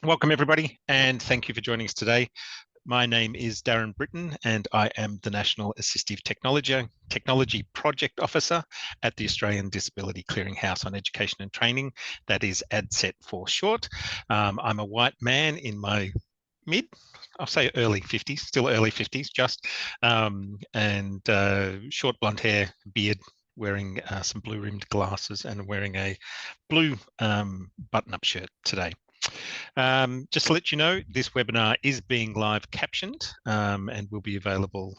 Welcome everybody, and thank you for joining us today. My name is Darren Britton, and I am the National Assistive Technology Project Officer at the Australian Disability Clearinghouse on Education and Training, that is ADCET for short. I'm a white man in my I'll say early 50s, still early 50s just, and short blonde hair, beard, wearing some blue-rimmed glasses and wearing a blue button-up shirt today. Just to let you know, this webinar is being live captioned and will be available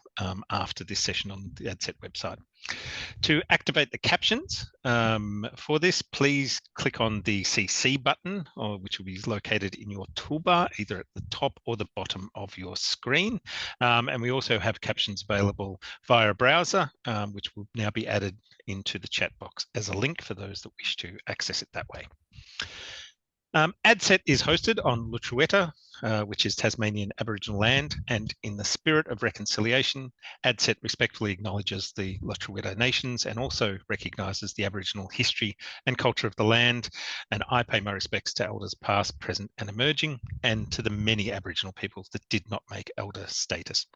after this session on the ADCET website. To activate the captions for this, please click on the CC button, which will be located in your toolbar, either at the top or the bottom of your screen. And we also have captions available via a browser, which will now be added into the chat box as a link for those that wish to access it that way. ADCET is hosted on Lutruwita, which is Tasmanian Aboriginal land, and in the spirit of reconciliation, ADCET respectfully acknowledges the Lutruwita nations and also recognises the Aboriginal history and culture of the land. And I pay my respects to elders past, present and emerging, and to the many Aboriginal peoples that did not make elder status.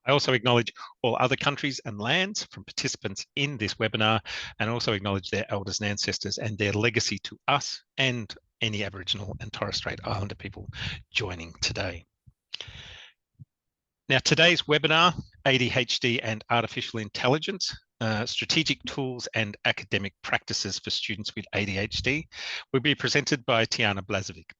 I also acknowledge all other countries and lands from participants in this webinar, and also acknowledge their elders and ancestors and their legacy to us and any Aboriginal and Torres Strait Islander people joining today. Now, today's webinar, ADHD and Artificial Intelligence, Strategic Tools and Academic Practices for Students with ADHD, will be presented by Tiana Blazevic.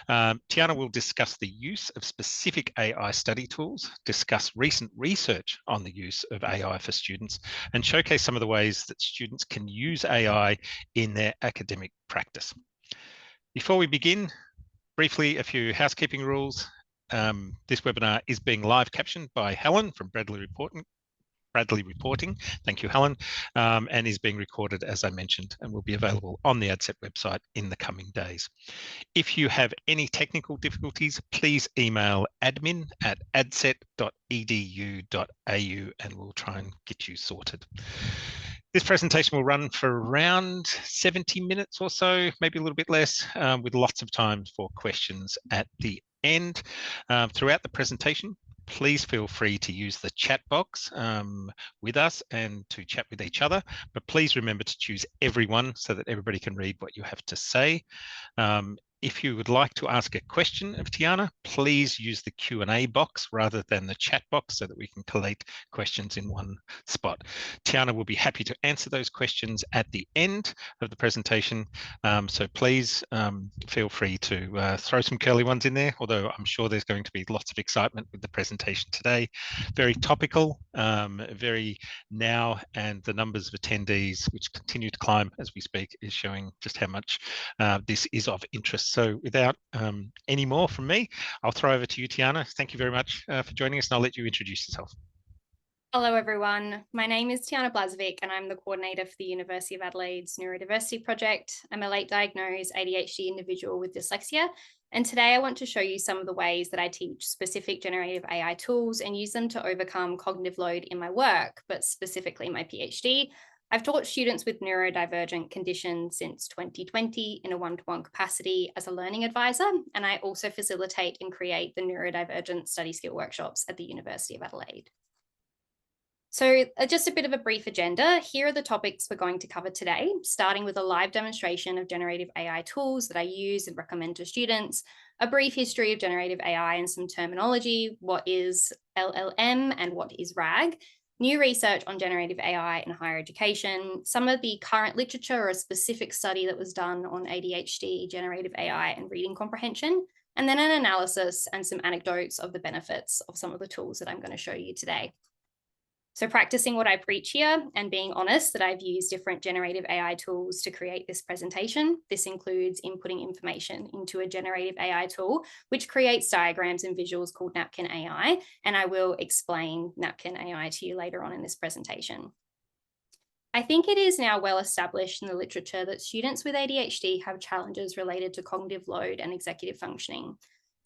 Tiana will discuss the use of specific AI study tools, discuss recent research on the use of AI for students, and showcase some of the ways that students can use AI in their academic practice. Before we begin, briefly, a few housekeeping rules. This webinar is being live captioned by Helen from Bradley Reporting. Thank you, Helen, and is being recorded, as I mentioned, and will be available on the ADCET website in the coming days. If you have any technical difficulties, please email admin@adcet.edu.au and we'll try and get you sorted. This presentation will run for around 70 minutes or so, maybe a little bit less, with lots of time for questions at the end. Throughout the presentation, please feel free to use the chat box with us and to chat with each other, but please remember to choose everyone so that everybody can read what you have to say. If you would like to ask a question of Tiana, please use the Q&A box rather than the chat box so that we can collate questions in one spot. Tiana will be happy to answer those questions at the end of the presentation. So please feel free to throw some curly ones in there, although I'm sure there's going to be lots of excitement with the presentation today. Very topical, very now, and the numbers of attendees, which continue to climb as we speak, is showing just how much this is of interest. So without any more from me, I'll throw over to you, Tiana. Thank you very much for joining us, and I'll let you introduce yourself. Hello, everyone. My name is Tiana Blazevic, and I'm the coordinator for the University of Adelaide's Neurodiversity Project. I'm a late diagnosed ADHD individual with dyslexia, and today I want to show you some of the ways that I teach specific generative AI tools and use them to overcome cognitive load in my work, but specifically my PhD. I've taught students with neurodivergent conditions since 2020 in a one-to-one capacity as a learning advisor, and I also facilitate and create the neurodivergent study skill workshops at the University of Adelaide. So just a bit of a brief agenda. Here are the topics we're going to cover today, starting with a live demonstration of generative AI tools that I use and recommend to students, a brief history of generative AI and some terminology, what is LLM and what is RAG, new research on generative AI in higher education, some of the current literature or a specific study that was done on ADHD, generative AI and reading comprehension, and then an analysis and some anecdotes of the benefits of some of the tools that I'm going to show you today. So practicing what I preach here and being honest that I've used different generative AI tools to create this presentation. This includes inputting information into a generative AI tool, which creates diagrams and visuals called Napkin AI. And I will explain Napkin AI to you later on in this presentation. I think it is now well established in the literature that students with ADHD have challenges related to cognitive load and executive functioning.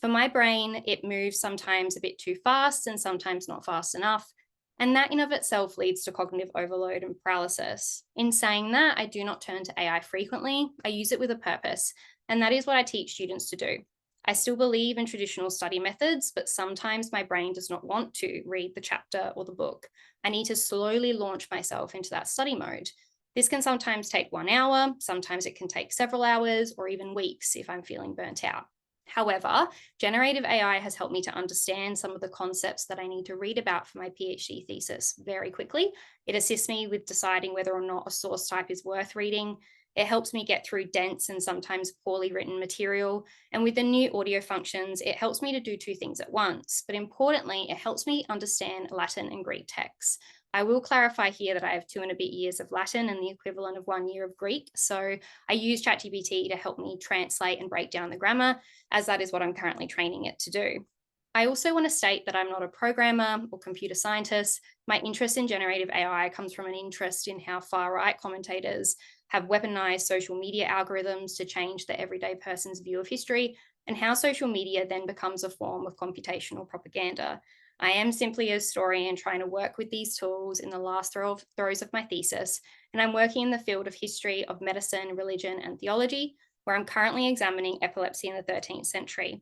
For my brain, it moves sometimes a bit too fast and sometimes not fast enough. And that in of itself leads to cognitive overload and paralysis. In saying that, I do not turn to AI frequently. I use it with a purpose, and that is what I teach students to do. I still believe in traditional study methods, but sometimes my brain does not want to read the chapter or the book. I need to slowly launch myself into that study mode. This can sometimes take 1 hour, sometimes it can take several hours or even weeks if I'm feeling burnt out. However, generative AI has helped me to understand some of the concepts that I need to read about for my PhD thesis very quickly. It assists me with deciding whether or not a source type is worth reading. It helps me get through dense and sometimes poorly written material. And with the new audio functions, it helps me to do 2 things at once. But importantly, it helps me understand Latin and Greek texts. I will clarify here that I have 2 and a bit years of Latin and the equivalent of 1 year of Greek. So I use ChatGPT to help me translate and break down the grammar, as that is what I'm currently training it to do. I also want to state that I'm not a programmer or computer scientist. My interest in generative AI comes from an interest in how far-right commentators have weaponized social media algorithms to change the everyday person's view of history, and how social media then becomes a form of computational propaganda. I am simply a historian trying to work with these tools in the last throes of my thesis, and I'm working in the field of history of medicine, religion, and theology, where I'm currently examining epilepsy in the 13th century.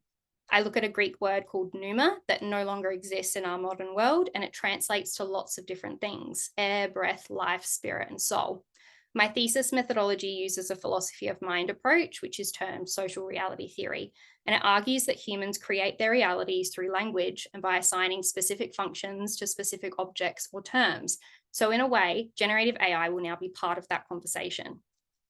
I look at a Greek word called pneuma that no longer exists in our modern world, and it translates to lots of different things: air, breath, life, spirit, and soul. My thesis methodology uses a philosophy of mind approach, which is termed social reality theory, and it argues that humans create their realities through language and by assigning specific functions to specific objects or terms. So in a way, generative AI will now be part of that conversation.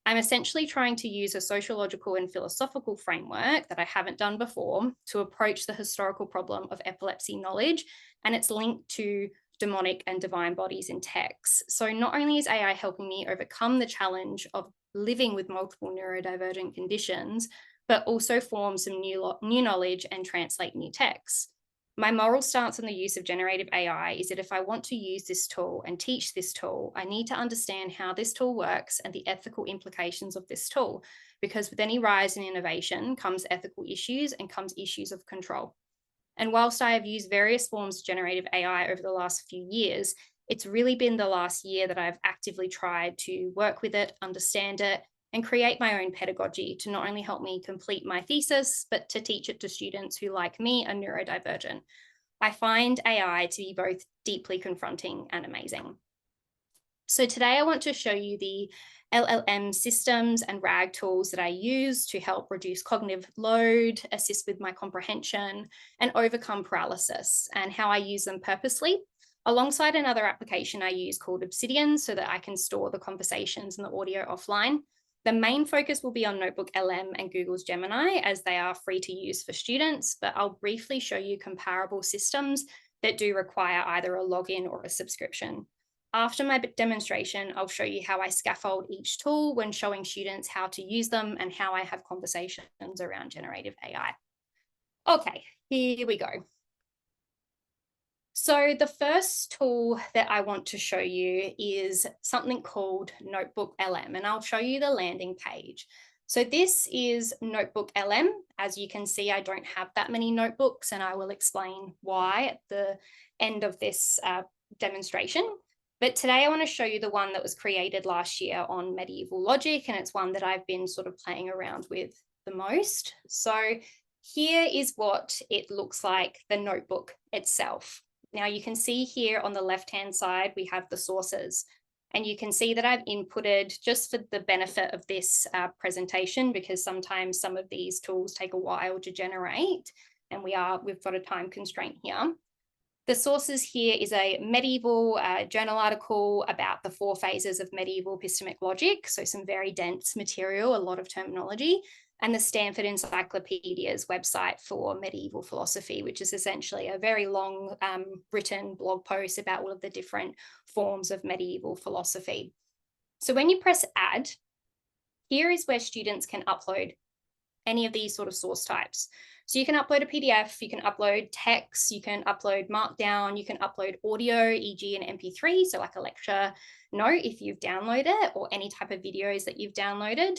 I'm essentially trying to use a sociological and philosophical framework that I haven't done before to approach the historical problem of epilepsy knowledge and its link to demonic and divine bodies in texts. So not only is AI helping me overcome the challenge of living with multiple neurodivergent conditions, but also form some new knowledge and translate new texts. My moral stance on the use of generative AI is that if I want to use this tool and teach this tool, I need to understand how this tool works and the ethical implications of this tool, because with any rise in innovation comes ethical issues and comes issues of control. And whilst I have used various forms of generative AI over the last few years, it's really been the last year that I've actively tried to work with it, understand it, and create my own pedagogy to not only help me complete my thesis, but to teach it to students who, like me, are neurodivergent. I find AI to be both deeply confronting and amazing. So today I want to show you the LLM systems and RAG tools that I use to help reduce cognitive load, assist with my comprehension, and overcome paralysis, and how I use them purposely, alongside another application I use called Obsidian, so that I can store the conversations and the audio offline. The main focus will be on Notebook LM and Google's Gemini, as they are free to use for students, but I'll briefly show you comparable systems that do require either a login or a subscription. After my demonstration, I'll show you how I scaffold each tool when showing students how to use them and how I have conversations around generative AI. Okay, here we go. So the first tool that I want to show you is something called Notebook LM, and I'll show you the landing page. So this is Notebook LM. As you can see, I don't have that many notebooks, and I will explain why at the end of this demonstration. But today I want to show you the one that was created last year on medieval logic, and it's one that I've been sort of playing around with the most. So here is what it looks like, the notebook itself. Now you can see here on the left-hand side, we have the sources, and you can see that I've inputted, just for the benefit of this presentation, because sometimes some of these tools take a while to generate, and we've got a time constraint here. The sources here is a medieval journal article about the 4 phases of medieval epistemic logic, so some very dense material, a lot of terminology, and the Stanford Encyclopedia's website for medieval philosophy, which is essentially a very long written blog post about all of the different forms of medieval philosophy. So when you press add, here is where students can upload any of these sort of source types. So you can upload a PDF, you can upload text, you can upload Markdown, you can upload audio, e.g. an MP3, so like a lecture note if you've downloaded it, or any type of videos that you've downloaded.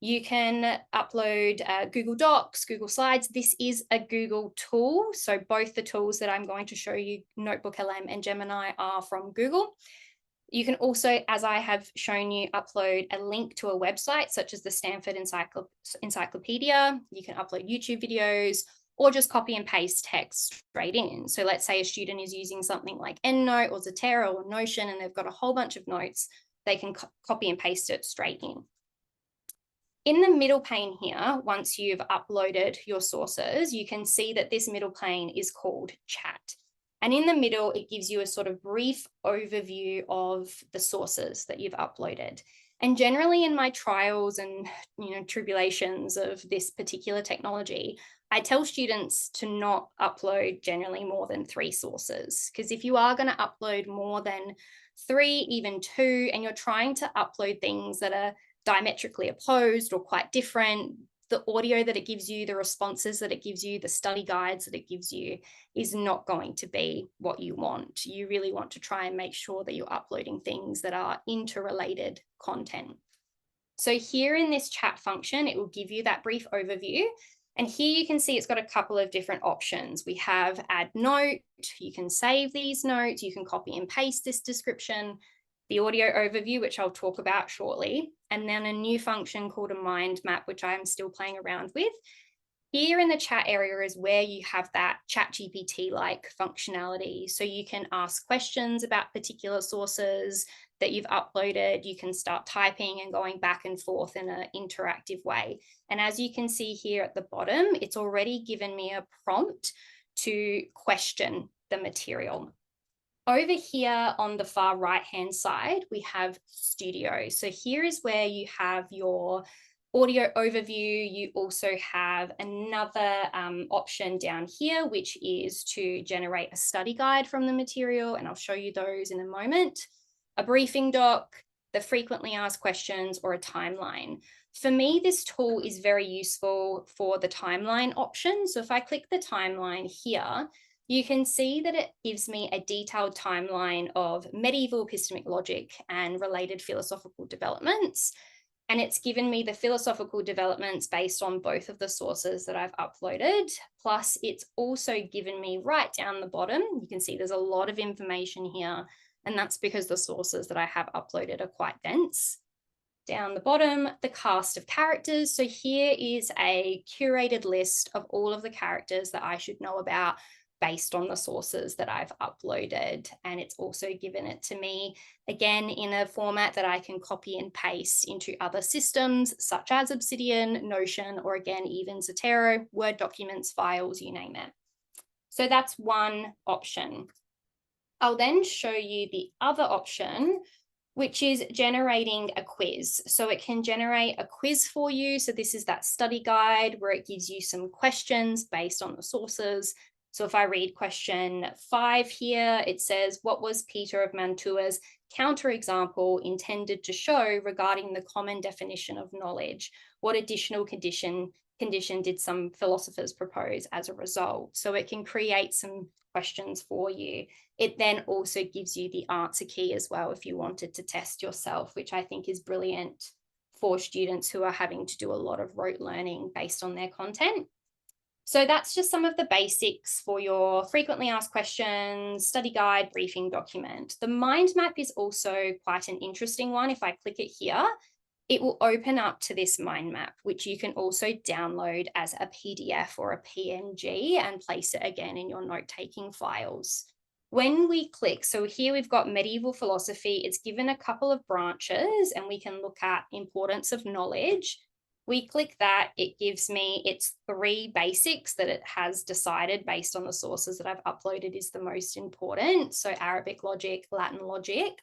You can upload Google Docs, Google Slides. This is a Google tool. So both the tools that I'm going to show you, Notebook LM and Gemini, are from Google. You can also, as I have shown you, upload a link to a website such as the Stanford Encyclopedia. You can upload YouTube videos or just copy and paste text straight in. So let's say a student is using something like EndNote or Zotero or Notion, and they've got a whole bunch of notes, they can copy and paste it straight in. In the middle pane here, once you've uploaded your sources, you can see that this middle pane is called Chat. And in the middle, it gives you a sort of brief overview of the sources that you've uploaded. And generally in my trials and tribulations of this particular technology, I tell students to not upload generally more than 3 sources. Because if you are going to upload more than 3, even 2, and you're trying to upload things that are diametrically opposed or quite different, the audio that it gives you, the responses that it gives you, the study guides that it gives you is not going to be what you want. You really want to try and make sure that you're uploading things that are interrelated content. So here in this chat function, it will give you that brief overview. And here you can see it's got a couple of different options. We have add note, you can save these notes, you can copy and paste this description, the audio overview, which I'll talk about shortly, and then a new function called a mind map, which I'm still playing around with. Here in the chat area is where you have that ChatGPT-like functionality. So you can ask questions about particular sources that you've uploaded. You can start typing and going back and forth in an interactive way. And as you can see here at the bottom, it's already given me a prompt to question the material. Over here on the far right-hand side, we have Studio. So here is where you have your audio overview. You also have another option down here, which is to generate a study guide from the material, and I'll show you those in a moment, a briefing doc, the frequently asked questions, or a timeline. For me, this tool is very useful for the timeline option. So if I click the timeline here, you can see that it gives me a detailed timeline of medieval epistemic logic and related philosophical developments. And it's given me the philosophical developments based on both of the sources that I've uploaded. Plus, it's also given me right down the bottom, you can see there's a lot of information here, and that's because the sources that I have uploaded are quite dense. Down the bottom, the cast of characters. So here is a curated list of all of the characters that I should know about based on the sources that I've uploaded. And it's also given it to me, again, in a format that I can copy and paste into other systems, such as Obsidian, Notion, or again, even Zotero, Word documents, files, you name it. So that's one option. I'll then show you the other option, which is generating a quiz. So it can generate a quiz for you. So this is that study guide where it gives you some questions based on the sources. So if I read question 5 here, it says, what was Peter of Mantua's counterexample intended to show regarding the common definition of knowledge? What additional condition did some philosophers propose as a result? So it can create some questions for you. It then also gives you the answer key as well if you wanted to test yourself, which I think is brilliant for students who are having to do a lot of rote learning based on their content. So that's just some of the basics for your frequently asked questions, study guide, briefing document. The mind map is also quite an interesting one. If I click it here, it will open up to this mind map, which you can also download as a PDF or a PNG and place it again in your note-taking files. When we click, so here we've got medieval philosophy, it's given a couple of branches and we can look at importance of knowledge. We click that, it gives me its 3 basics that it has decided based on the sources that I've uploaded is the most important. So Arabic logic, Latin logic.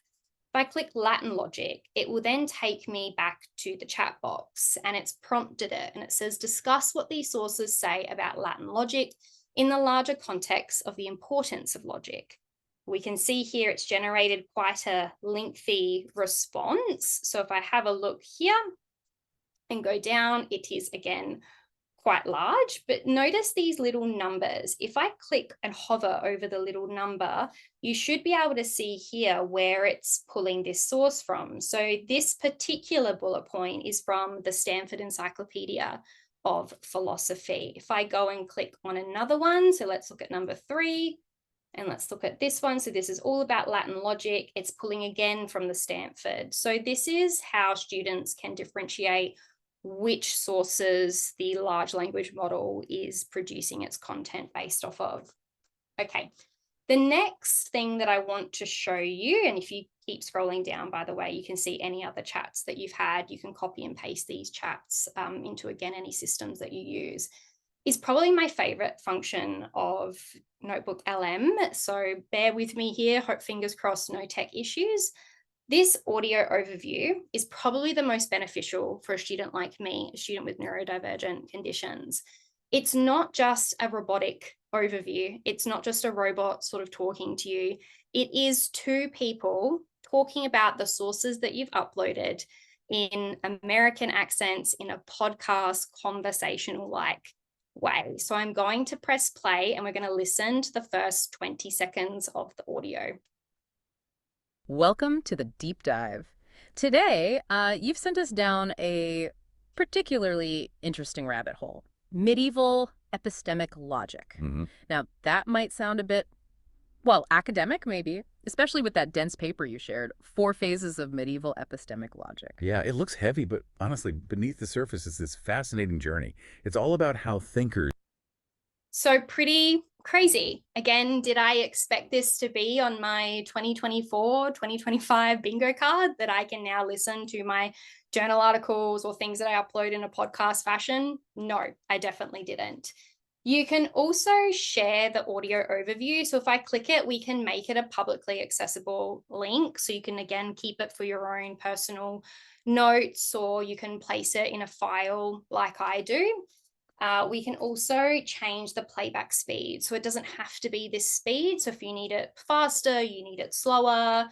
If I click Latin logic, it will then take me back to the chat box and it's prompted it and it says, discuss what these sources say about Latin logic in the larger context of the importance of logic. We can see here it's generated quite a lengthy response. So if I have a look here and go down, it is again quite large, but notice these little numbers. If I click and hover over the little number, you should be able to see here where it's pulling this source from. So this particular bullet point is from the Stanford Encyclopedia of Philosophy. If I go and click on another one, so let's look at number 3, And let's look at this one. So this is all about Latin logic. It's pulling again from the Stanford. So this is how students can differentiate which sources the large language model is producing its content based off of. Okay, the next thing that I want to show you, and if you keep scrolling down, by the way, you can see any other chats that you've had. You can copy and paste these chats into, again, any systems that you use, is probably my favorite function of Notebook LM. So bear with me here, hope fingers crossed, no tech issues. This audio overview is probably the most beneficial for a student like me, a student with neurodivergent conditions. It's not just a robotic overview. It's not just a robot sort of talking to you. It is two people talking about the sources that you've uploaded in American accents in a podcast conversational-like way. So I'm going to press play and we're going to listen to the first 20 seconds of the audio. Welcome to the deep dive. Today, you've sent us down a particularly interesting rabbit hole: medieval epistemic logic. Now, that might sound a bit, well, academic maybe, especially with that dense paper you shared, 4 Phases of Medieval Epistemic Logic. Yeah, it looks heavy, but honestly, beneath the surface is this fascinating journey. It's all about how thinkers... So pretty crazy. Again, did I expect this to be on my 2024, 2025 bingo card that I can now listen to my journal articles or things that I upload in a podcast fashion? No, I definitely didn't. You can also share the audio overview. So if I click it, we can make it a publicly accessible link. So you can, again, keep it for your own personal notes, or you can place it in a file like I do. We can also change the playback speed. So it doesn't have to be this speed. So if you need it faster, you need it slower.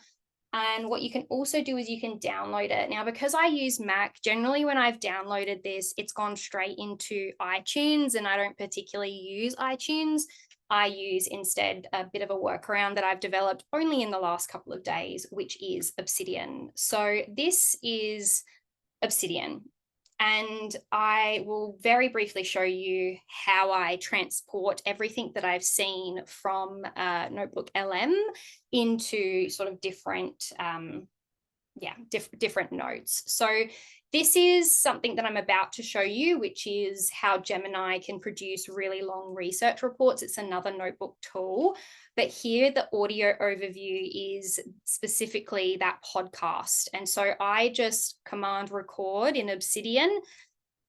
And what you can also do is you can download it. Now, because I use Mac, generally when I've downloaded this, it's gone straight into iTunes, and I don't particularly use iTunes. I use instead a bit of a workaround that I've developed only in the last couple of days, which is Obsidian. So this is Obsidian. And I will very briefly show you how I transport everything that I've seen from Notebook LM into sort of different, different notes. So this is something that I'm about to show you, which is how Gemini can produce really long research reports. It's another notebook tool. But here the audio overview is specifically that podcast. And so I just command record in Obsidian.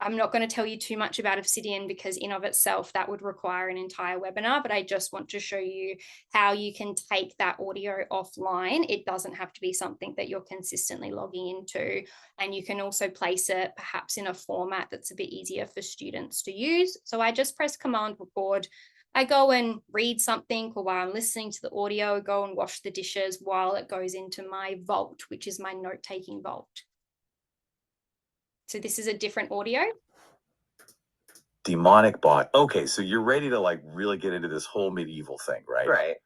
I'm not going to tell you too much about Obsidian because in of itself, that would require an entire webinar, but I just want to show you how you can take that audio offline. It doesn't have to be something that you're consistently logging into. And you can also place it perhaps in a format that's a bit easier for students to use. So I just press command record. I go and read something, or while I'm listening to the audio, go and wash the dishes while it goes into my vault, which is my note-taking vault. So this is a different audio. Demonic body. Okay, so you're ready to like really get into this whole medieval thing, right? Right.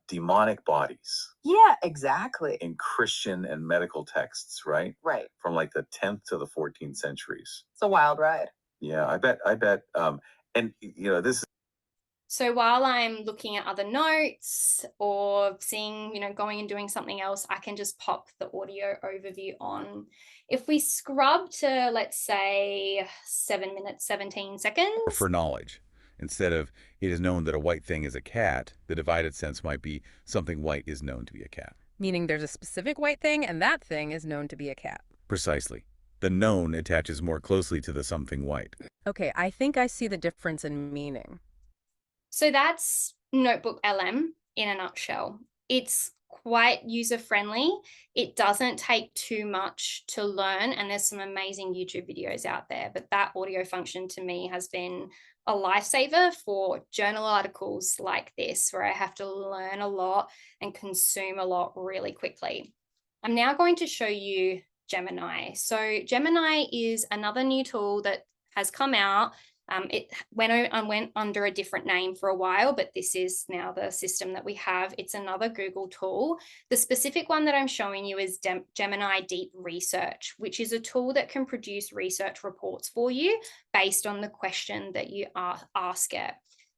Demonic bodies Yeah, exactly. in Christian and medical texts, right? Right. From like the 10th to the 14th centuries. It's a wild ride. Yeah, I bet. And you know, this is... So while I'm looking at other notes or seeing, going and doing something else, I can just pop the audio overview on. If we scrub to, let's say, 7 minutes, 17 seconds. For knowledge. Instead of, it is known that a white thing is a cat, the divided sense might be something white is known to be a cat. Meaning there's a specific white thing, and that thing is known to be a cat. Precisely. The known attaches more closely to the something white. Okay, I think I see the difference in meaning. So that's Notebook LM in a nutshell. It's quite user-friendly. It doesn't take too much to learn, and there's some amazing YouTube videos out there, but that audio function to me has been a lifesaver for journal articles like this, where I have to learn a lot and consume a lot really quickly. I'm now going to show you Gemini. So Gemini is another new tool that has come out. It went under a different name for a while, but this is now the system that we have. It's another Google tool. The specific one that I'm showing you is Gemini Deep Research, which is a tool that can produce research reports for you based on the question that you ask it.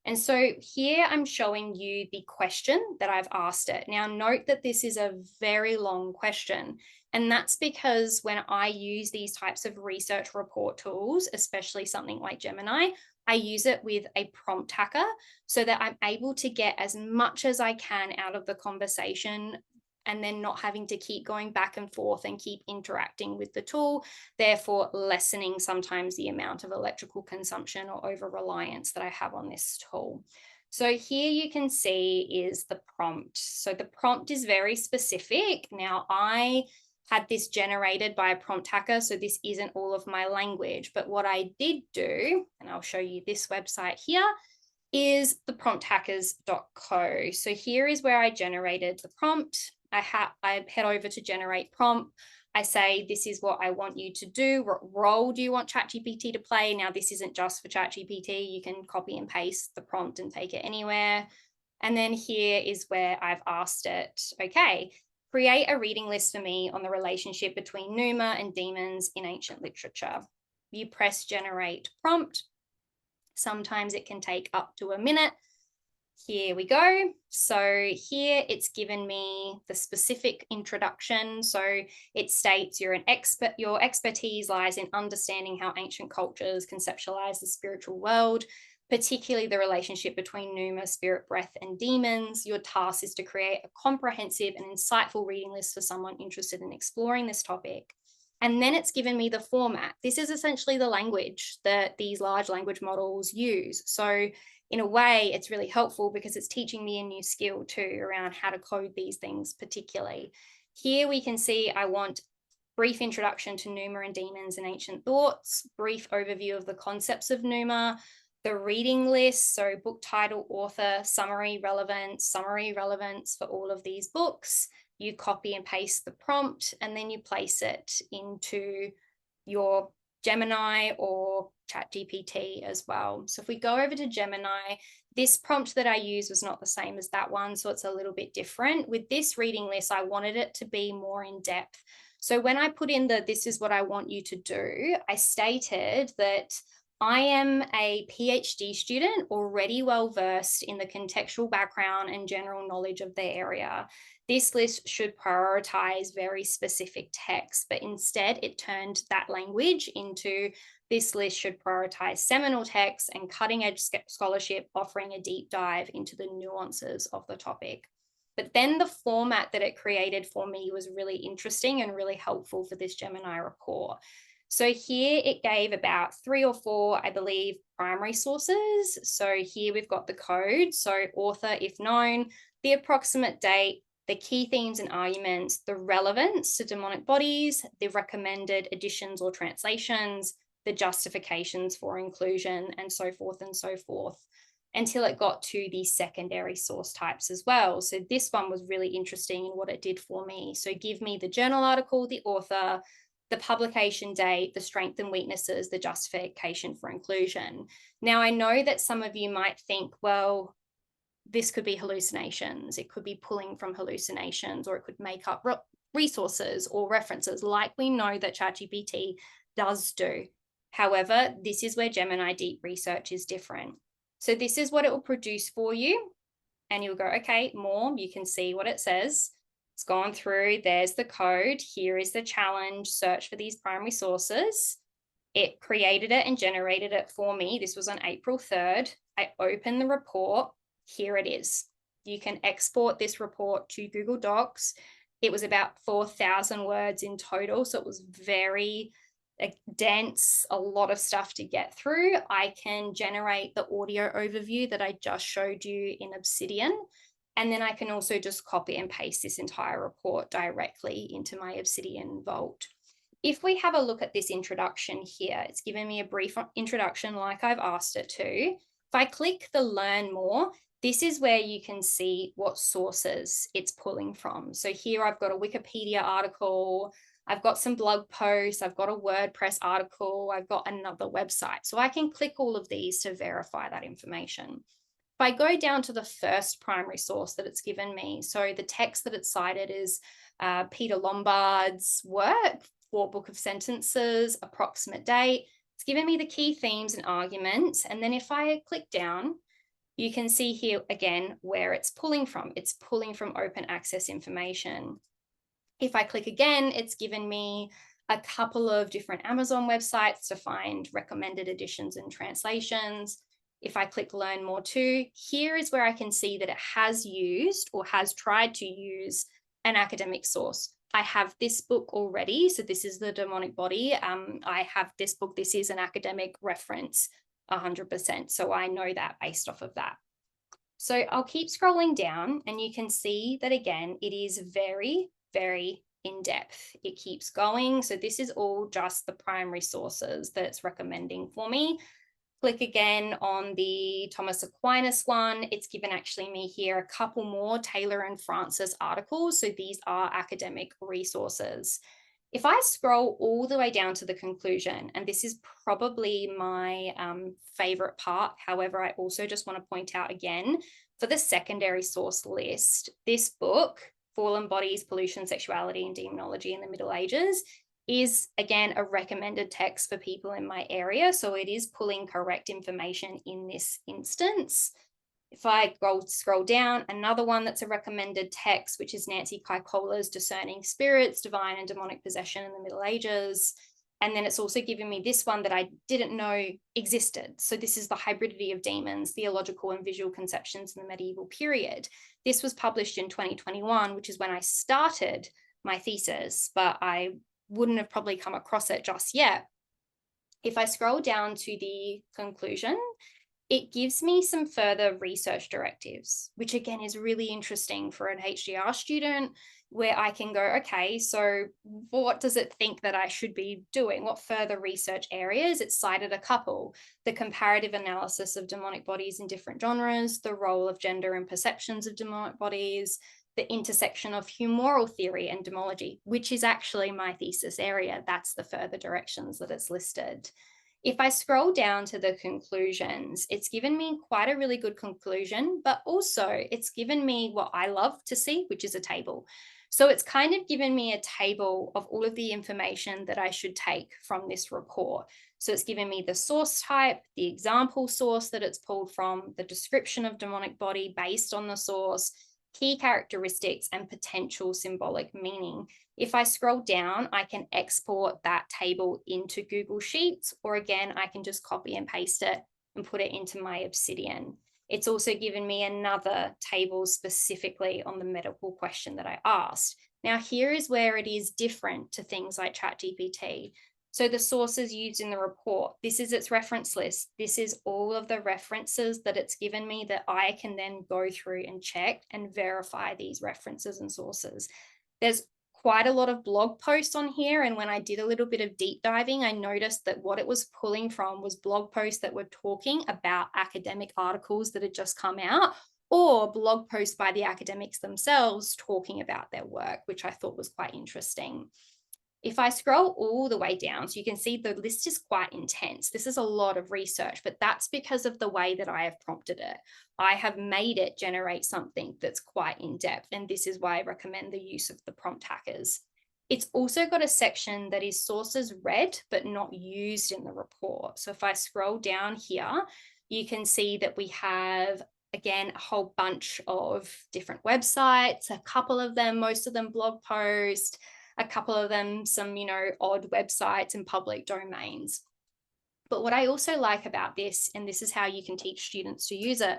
And so here I'm showing you the question that I've asked it. Now note that this is a very long question, and that's because when I use these types of research report tools, especially something like Gemini, I use it with a prompt hacker so that I'm able to get as much as I can out of the conversation and then not having to keep going back and forth and keep interacting with the tool, therefore lessening sometimes the amount of electrical consumption or over-reliance that I have on this tool. So here you can see is the prompt. So the prompt is very specific. Now I had this generated by a prompt hacker, so this isn't all of my language, but what I did do, and I'll show you this website here, is the prompthackers.co. So here is where I generated the prompt. I head over to generate prompt. I say, this is what I want you to do. What role do you want ChatGPT to play? Now, this isn't just for ChatGPT. You can copy and paste the prompt and take it anywhere. And then here is where I've asked it, okay, create a reading list for me on the relationship between Numa and demons in ancient literature. You press generate prompt. Sometimes it can take up to a minute. Here we go. So here it's given me the specific introduction. So it states you're an expert, your expertise lies in understanding how ancient cultures conceptualize the spiritual world, particularly the relationship between Numa, spirit, breath, and demons. Your task is to create a comprehensive and insightful reading list for someone interested in exploring this topic. And then it's given me the format. This is essentially the language that these large language models use. So in a way, it's really helpful because it's teaching me a new skill too around how to code these things particularly. Here we can see I want brief introduction to Numa and demons and ancient thoughts, brief overview of the concepts of Numa, the reading list, so book title, author, summary relevance for all of these books. You copy and paste the prompt and then you place it into your Gemini or ChatGPT as well. So if we go over to Gemini, this prompt that I used was not the same as that one, so it's a little bit different. With this reading list, I wanted it to be more in depth. So when I put in the this is what I want you to do, I stated that I am a PhD student already well versed in the contextual background and general knowledge of the area. This list should prioritize very specific text, but instead it turned that language into this list should prioritize seminal texts and cutting edge scholarship, offering a deep dive into the nuances of the topic. But then the format that it created for me was really interesting and really helpful for this Gemini report. So here it gave about 3 or 4, I believe, primary sources. So here we've got the code. So author, if known, the approximate date, the key themes and arguments, the relevance to demonic bodies, the recommended editions or translations, the justifications for inclusion, and so forth, until it got to the secondary source types as well. So this one was really interesting in what it did for me. So give me the journal article, the author, the publication date, the strengths and weaknesses, the justification for inclusion. Now, I know that some of you might think, well, this could be hallucinations. It could be pulling from hallucinations, or it could make up resources or references like we know that ChatGPT does do. However, this is where Gemini Deep Research is different. So this is what it will produce for you. And you'll go, okay, more, you can see what it says. It's gone through, there's the code, here is the challenge, search for these primary sources. It created it and generated it for me. This was on April 3rd. I opened the report, here it is. You can export this report to Google Docs. It was about 4,000 words in total, so it was very dense, a lot of stuff to get through. I can generate the audio overview that I just showed you in Obsidian. And then I can also just copy and paste this entire report directly into my Obsidian Vault. If we have a look at this introduction here, it's given me a brief introduction like I've asked it to. If I click the Learn More, this is where you can see what sources it's pulling from. So here I've got a Wikipedia article, I've got some blog posts, I've got a WordPress article, I've got another website. So I can click all of these to verify that information. If I go down to the first primary source that it's given me, so the text that it's cited is Peter Lombard's work, 4 Book of Sentences, approximate date. It's given me the key themes and arguments. And then if I click down, You can see here again where it's pulling from. It's pulling from open access information. If I click again, it's given me a couple of different Amazon websites to find recommended editions and translations. If I click Learn More Too, here is where I can see that it has used or has tried to use an academic source. I have this book already. So this is The Demonic Body. I have this book. This is an academic reference 100%. So I know that based off of that. So I'll keep scrolling down and you can see that again, it is very, very in depth. It keeps going. So this is all just the primary sources that it's recommending for me. Click again on the Thomas Aquinas one. It's given actually me here a couple more Taylor and Francis articles. So these are academic resources. If I scroll all the way down to the conclusion, and this is probably my favorite part, however, I also just want to point out again, for the secondary source list, this book, Fallen Bodies, Pollution, Sexuality, and Demonology in the Middle Ages, is again a recommended text for people in my area. So it is pulling correct information in this instance. If I scroll down, another one that's a recommended text, which is Nancy Kaikola's Discerning Spirits, Divine and Demonic Possession in the Middle Ages. And then it's also given me this one that I didn't know existed. So this is The Hybridity of Demons, Theological and Visual Conceptions in the Medieval Period. This was published in 2021, which is when I started my thesis, but I wouldn't have probably come across it just yet. If I scroll down to the conclusion, it gives me some further research directives, which again is really interesting for an HDR student, where I can go, okay, so what does it think that I should be doing? What further research areas? It cited a couple: the comparative analysis of demonic bodies in different genres, the role of gender and perceptions of demonic bodies, the intersection of humoral theory and demology, which is actually my thesis area. That's the further directions that it's listed. If I scroll down to the conclusions, it's given me quite a really good conclusion, but also it's given me what I love to see, which is a table. So it's kind of given me a table of all of the information that I should take from this report. So it's given me the source type, the example source that it's pulled from, the description of demonic body based on the source, key characteristics, and potential symbolic meaning. If I scroll down, I can export that table into Google Sheets, or again, I can just copy and paste it and put it into my Obsidian. It's also given me another table specifically on the medical question that I asked. Now, here is where it is different to things like ChatGPT. So the sources used in the report, this is its reference list. This is all of the references that it's given me that I can then go through and check and verify these references and sources. There's quite a lot of blog posts on here. And when I did a little bit of deep diving, I noticed that what it was pulling from was blog posts that were talking about academic articles that had just come out, or blog posts by the academics themselves talking about their work, which I thought was quite interesting. If I scroll all the way down, so you can see the list is quite intense. This is a lot of research, but that's because of the way that I have prompted it. I have made it generate something that's quite in depth, and this is why I recommend the use of the prompt hackers. It's also got a section that is sources read, but not used in the report. So if I scroll down here, you can see that we have, again, a whole bunch of different websites, a couple of them, most of them blog posts, a couple of them some, odd websites and public domains. But what I also like about this, and this is how you can teach students to use it,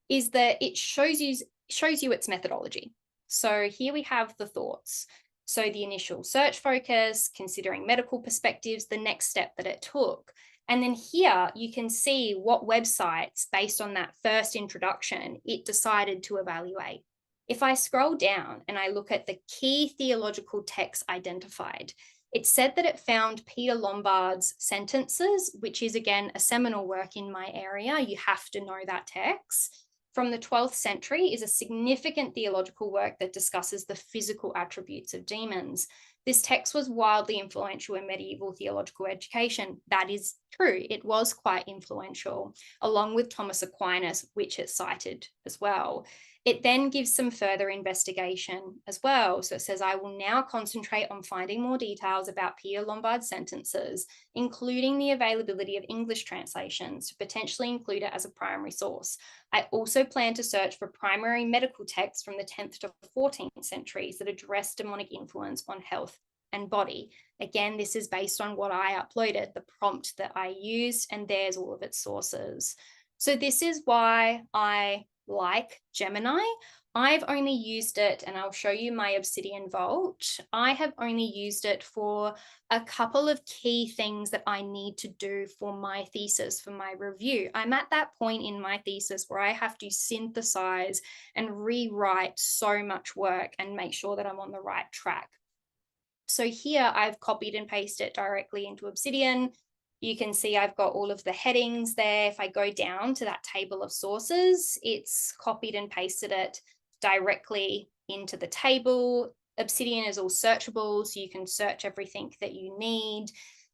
is that it shows you its methodology. So here we have the thoughts. So the initial search focus, considering medical perspectives, the next step that it took. And then here you can see what websites, based on that first introduction, it decided to evaluate. If I scroll down and I look at the key theological texts identified, it said that it found Peter Lombard's Sentences, which is again a seminal work in my area. You have to know that text. From the 12th century is a significant theological work that discusses the physical attributes of demons. This text was wildly influential in medieval theological education. That is true, it was quite influential, along with Thomas Aquinas, which it cited as well. It then gives some further investigation as well. So it says, I will now concentrate on finding more details about Pierre Lombard's sentences, including the availability of English translations, to potentially include it as a primary source. I also plan to search for primary medical texts from the 10th to 14th centuries that address demonic influence on health and body. Again, this is based on what I uploaded, the prompt that I used, and there's all of its sources. So this is why I like Gemini. I've only used it, and I'll show you my Obsidian Vault. I have only used it for a couple of key things that I need to do for my thesis, for my review. I'm at that point in my thesis where I have to synthesize and rewrite so much work and make sure that I'm on the right track. So here I've copied and pasted it directly into Obsidian. You can see I've got all of the headings there. If I go down to that table of sources, it's copied and pasted it directly into the table. Obsidian is all searchable, so you can search everything that you need.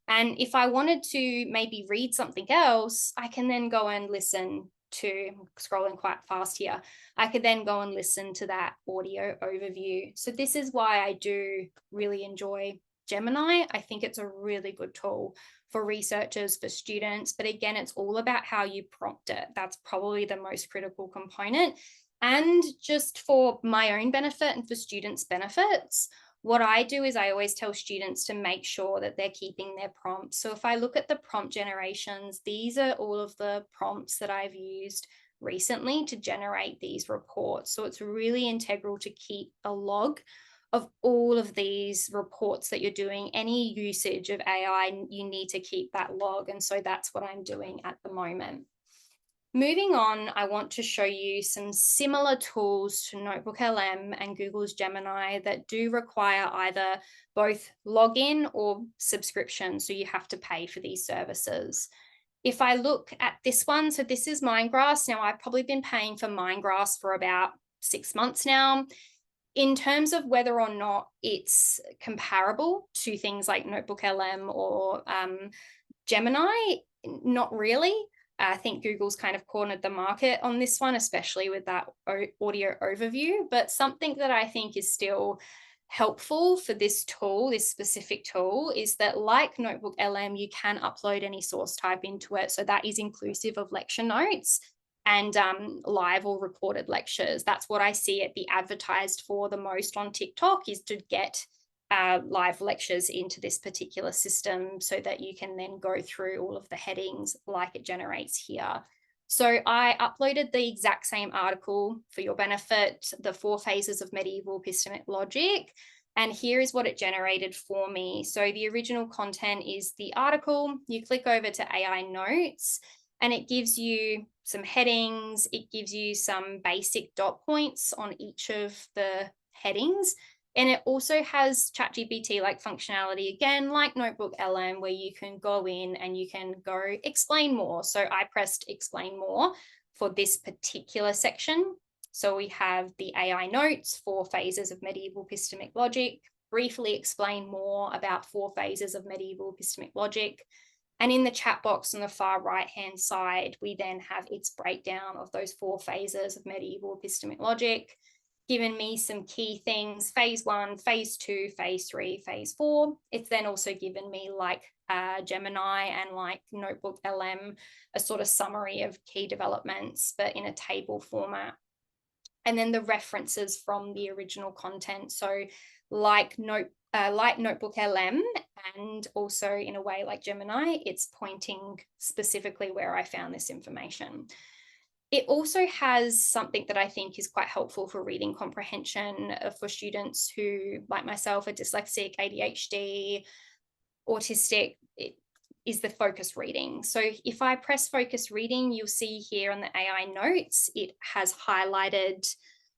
And if I wanted to maybe read something else, I can then go and listen to, I'm scrolling quite fast here, I could then go and listen to that audio overview. So this is why I do really enjoy Gemini. I think it's a really good tool for researchers, for students, but again, it's all about how you prompt it. That's probably the most critical component. And just for my own benefit and for students' benefits, what I do is I always tell students to make sure that they're keeping their prompts. So if I look at the prompt generations, these are all of the prompts that I've used recently to generate these reports. So it's really integral to keep a log of all of these reports that you're doing. Any usage of AI, you need to keep that log. And so that's what I'm doing at the moment. Moving on, I want to show you some similar tools to NotebookLM and Google's Gemini that do require either both login or subscription. So you have to pay for these services. If I look at this one, so this is Mindgrass. Now, I've probably been paying for Mindgrass for about 6 months now. In terms of whether or not it's comparable to things like NotebookLM or Gemini, not really. I think Google's kind of cornered the market on this one, especially with that audio overview, but something that I think is still helpful for this tool, this specific tool, is that like NotebookLM, you can upload any source type into it. So that is inclusive of lecture notes and live or recorded lectures. That's what I see it be advertised for the most on TikTok, is to get live lectures into this particular system so that you can then go through all of the headings like it generates here. So I uploaded the exact same article for your benefit, the 4 phases of medieval epistemic logic. And here is what it generated for me. So the original content is the article. You click over to AI notes and it gives you some headings. It gives you some basic dot points on each of the headings. And it also has ChatGPT-like functionality, again, like NotebookLM, where you can go in and you can go explain more. So I pressed explain more for this particular section. So we have the AI notes, 4 phases of medieval epistemic logic, briefly explain more about 4 phases of medieval epistemic logic. And in the chat box on the far right-hand side, we then have its breakdown of those 4 phases of medieval epistemic logic, given me some key things, phase 1, phase 2, phase 3, phase 4. It's then also given me, like Gemini and like NotebookLM, a sort of summary of key developments, but in a table format. And then the references from the original content. So like NotebookLM, and also in a way like Gemini, it's pointing specifically where I found this information. It also has something that I think is quite helpful for reading comprehension for students who, like myself, are dyslexic, ADHD, autistic. It is the focus reading. So if I press focus reading, you'll see here on the AI notes, it has highlighted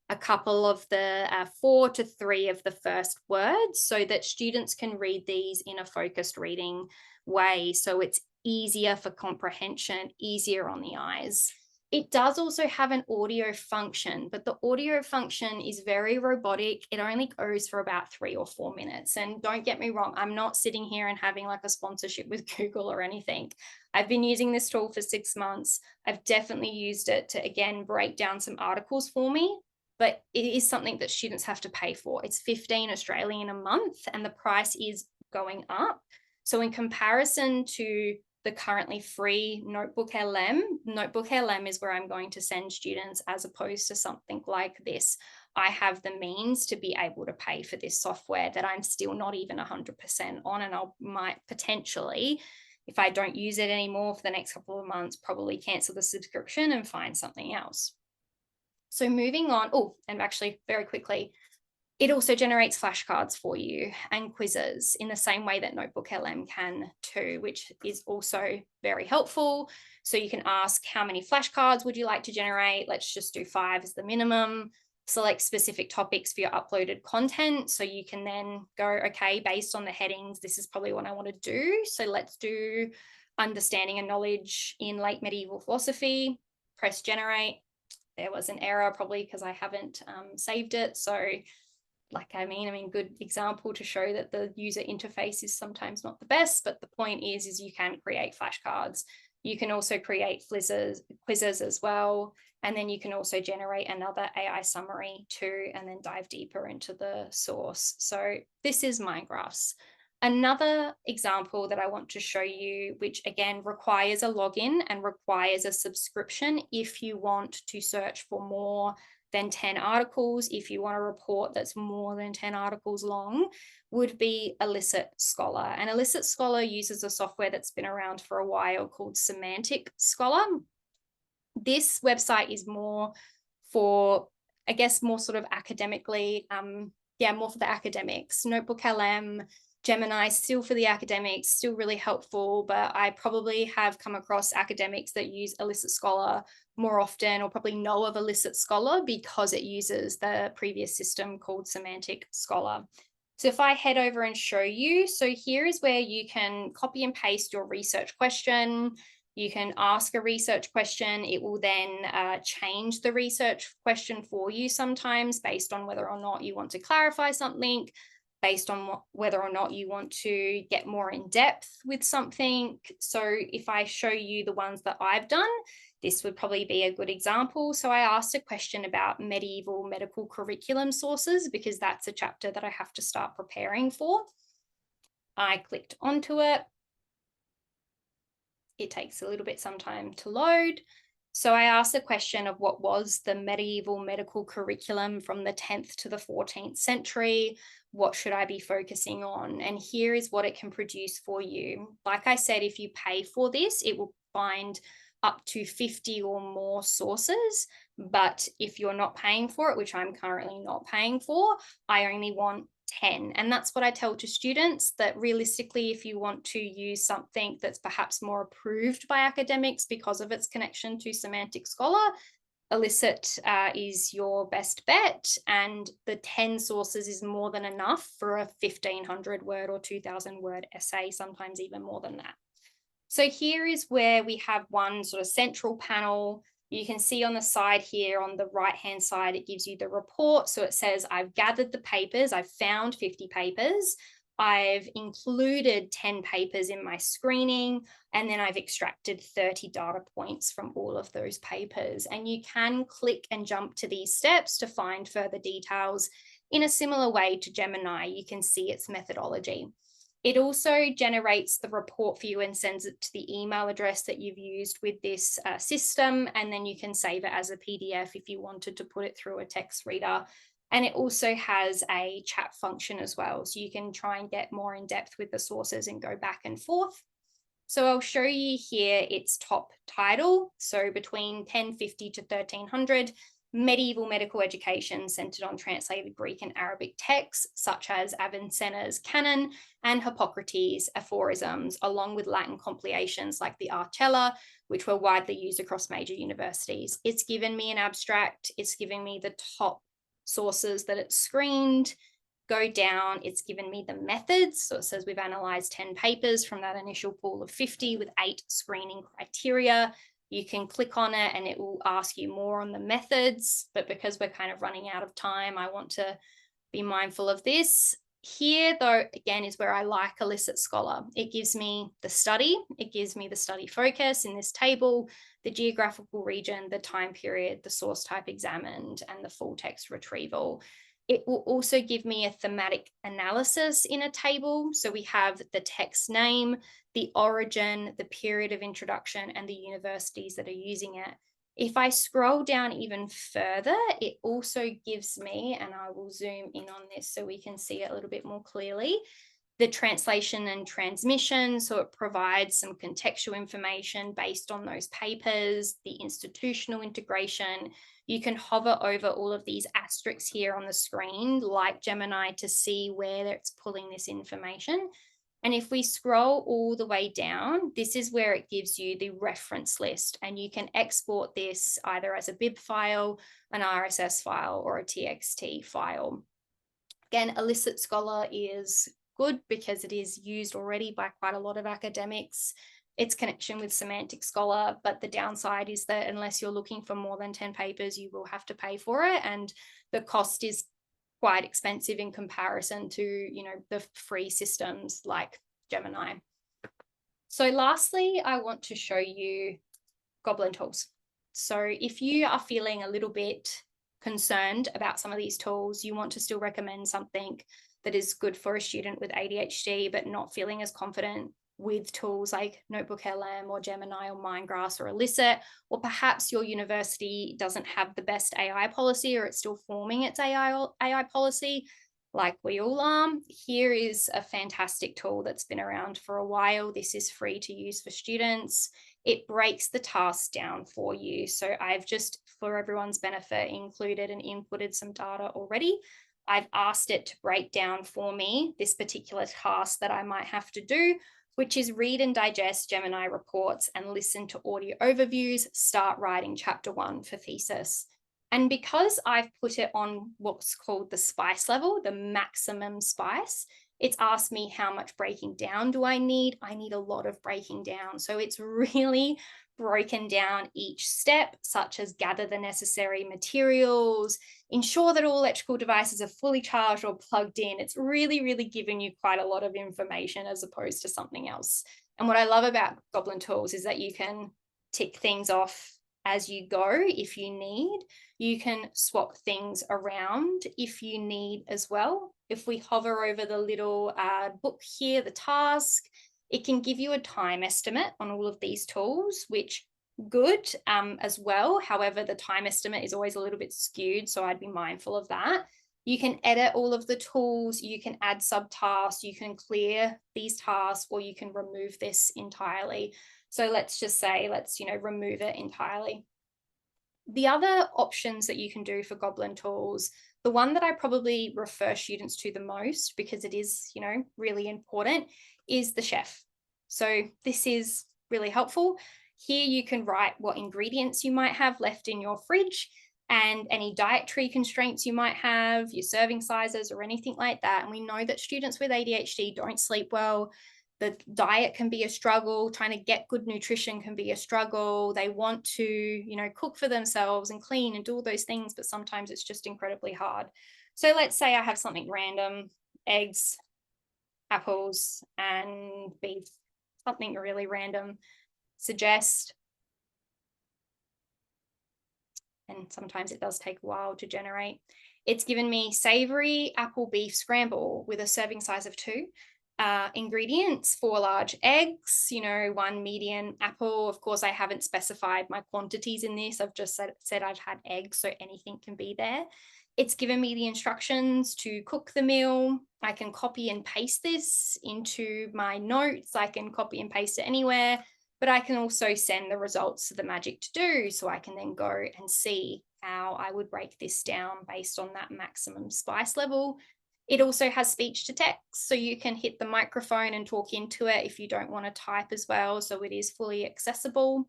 a couple of the 4 to 3 of the first words so that students can read these in a focused reading way. So it's easier for comprehension, easier on the eyes. It does also have an audio function, but the audio function is very robotic. It only goes for about 3 or 4 minutes. And don't get me wrong, I'm not sitting here and having like a sponsorship with Google or anything. I've been using this tool for 6 months. I've definitely used it to, again, break down some articles for me, but it is something that students have to pay for. It's 15 Australian a month, and the price is going up. So in comparison to the currently free Notebook LM is where I'm going to send students, as opposed to something like this. I have the means to be able to pay for this software that I'm still not even 100% on, and I might potentially, if I don't use it anymore for the next couple of months, probably cancel the subscription and find something else. So moving on, and actually very quickly, it also generates flashcards for you and quizzes in the same way that Notebook LM can too, which is also very helpful. So you can ask, how many flashcards would you like to generate? Let's just do 5 as the minimum. Select specific topics for your uploaded content. So you can then go, okay, based on the headings, this is probably what I want to do. So let's do understanding and knowledge in late medieval philosophy. Press generate. There was an error probably because I haven't saved it. So good example to show that the user interface is sometimes not the best, but the point is you can create flashcards. You can also create quizzes as well. And then you can also generate another AI summary too, and then dive deeper into the source. So this is Mindgraphs. Another example that I want to show you, which again requires a login and requires a subscription if you want to search for more than 10 articles, if you want a report that's more than 10 articles long, would be ADCET Scholar. And ADCET Scholar uses a software that's been around for a while called Semantic Scholar. This website is more for, I guess, more sort of academically, more for the academics. Notebook LM, Gemini, still for the academics, still really helpful, but I probably have come across academics that use ADCET Scholar more often, or probably know of ADCET Scholar because it uses the previous system called Semantic Scholar. So if I head over and show you, so here is where you can copy and paste your research question. You can ask a research question. It will then change the research question for you sometimes based on whether or not you want to clarify something, based on whether or not you want to get more in depth with something. So if I show you the ones that I've done, this would probably be a good example. So I asked a question about medieval medical curriculum sources because that's a chapter that I have to start preparing for. I clicked onto it. It takes a little bit some time to load. So I asked the question of what was the medieval medical curriculum from the 10th to the 14th century? What should I be focusing on? And here is what it can produce for you. Like I said, if you pay for this, it will find up to 50 or more sources. But if you're not paying for it, which I'm currently not paying for, I only want 10. And that's what I tell to students, that realistically, if you want to use something that's perhaps more approved by academics because of its connection to Semantic Scholar, ADCET is your best bet, and the 10 sources is more than enough for a 1,500 word or 2,000 word essay, sometimes even more than that. So here is where we have one sort of central panel. You can see on the side here, on the right-hand side, it gives you the report. So it says, I've gathered the papers, I've found 50 papers, I've included 10 papers in my screening, and then I've extracted 30 data points from all of those papers. And you can click and jump to these steps to find further details in a similar way to Gemini. You can see its methodology. It also generates the report for you and sends it to the email address that you've used with this system, and then you can save it as a PDF if you wanted to put it through a text reader. And it also has a chat function as well, so you can try and get more in depth with the sources and go back and forth. So I'll show you here its top title. So between 1050 to 1300, medieval medical education centered on translated Greek and Arabic texts, such as Avicenna's canon and Hippocrates' aphorisms, along with Latin compilations like the Archella, which were widely used across major universities. It's given me an abstract. It's giving me the top sources that it's screened. Go down, it's given me the methods. So it says we've analyzed 10 papers from that initial pool of 50 with 8 screening criteria. You can click on it and it will ask you more on the methods, but because we're kind of running out of time, I want to be mindful of this. Here, though, again, is where I like ADCET Scholar. It gives me the study, it gives me the study focus in this table, the geographical region, the time period, the source type examined, and the full text retrieval. It will also give me a thematic analysis in a table. So we have the text name, the origin, the period of introduction, and the universities that are using it. If I scroll down even further, it also gives me, and I will zoom in on this so we can see it a little bit more clearly, the translation and transmission. So it provides some contextual information based on those papers, the institutional integration. You can hover over all of these asterisks here on the screen, like Gemini, to see where it's pulling this information. And if we scroll all the way down, this is where it gives you the reference list, and you can export this either as a bib file, an RSS file, or a TXT file. Again, ADCET Scholar is good because it is used already by quite a lot of academics. Its connection with Semantic Scholar, but the downside is that unless you're looking for more than 10 papers, you will have to pay for it, and the cost is quite expensive in comparison to, you know, the free systems like Gemini. So lastly, I want to show you Goblin tools. So if you are feeling a little bit concerned about some of these tools, you want to still recommend something that is good for a student with ADHD, but not feeling as confident with tools like NotebookLM or Gemini or Mindgrass or ADCET, or perhaps your university doesn't have the best AI policy, or it's still forming its AI policy, like we all are. Here is a fantastic tool that's been around for a while. This is free to use for students. It breaks the task down for you. So I've just, for everyone's benefit, included and inputted some data already. I've asked it to break down for me this particular task that I might have to do, which is read and digest Gemini reports and listen to audio overviews, start writing chapter 1 for thesis. And because I've put it on what's called the spice level, the maximum spice, it's asked me how much breaking down do I need? I need a lot of breaking down. So it's really broken down each step, such as gather the necessary materials, ensure that all electrical devices are fully charged or plugged in. It's really, really given you quite a lot of information as opposed to something else. And what I love about Goblin tools is that you can tick things off as you go if you need. You can swap things around if you need as well. If we hover over the little book here, the task, it can give you a time estimate on all of these tools, which good as well. However, the time estimate is always a little bit skewed, so I'd be mindful of that. You can edit all of the tools, you can add subtasks, you can clear these tasks, or you can remove this entirely. So let's just say, let's, remove it entirely. The other options that you can do for Goblin tools, the one that I probably refer students to the most, because it is, really important, is the chef. So this is really helpful. Here you can write what ingredients you might have left in your fridge and any dietary constraints you might have, your serving sizes or anything like that. And we know that students with ADHD don't sleep well. The diet can be a struggle. Trying to get good nutrition can be a struggle. They want to, cook for themselves and clean and do all those things, but sometimes it's just incredibly hard. So let's say I have something random, eggs, apples, and beef, something really random. Suggest, and sometimes it does take a while to generate. It's given me savory apple beef scramble with a serving size of 2. Ingredients: 4 large eggs, 1 medium apple. Of course, I haven't specified my quantities in this. I've just said I've had eggs, so anything can be there. It's given me the instructions to cook the meal. I can copy and paste this into my notes. I can copy and paste it anywhere, but I can also send the results to the Magic To Do, so I can then go and see how I would break this down based on that maximum spice level. It also has speech to text, so you can hit the microphone and talk into it if you don't want to type as well, so it is fully accessible.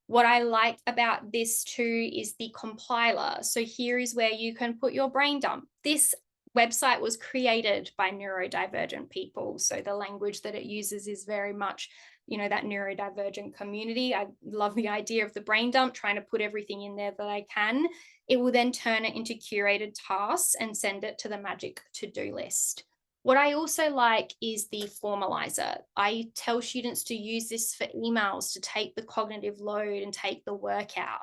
What I like about this too is the compiler. So here is where you can put your brain dump. This website was created by neurodivergent people, so the language that it uses is very much you know, that neurodivergent community. I love the idea of the brain dump, trying to put everything in there that I can. It will then turn it into curated tasks and send it to the magic to-do list. What I also like is the formalizer. I tell students to use this for emails, to take the cognitive load and take the work out.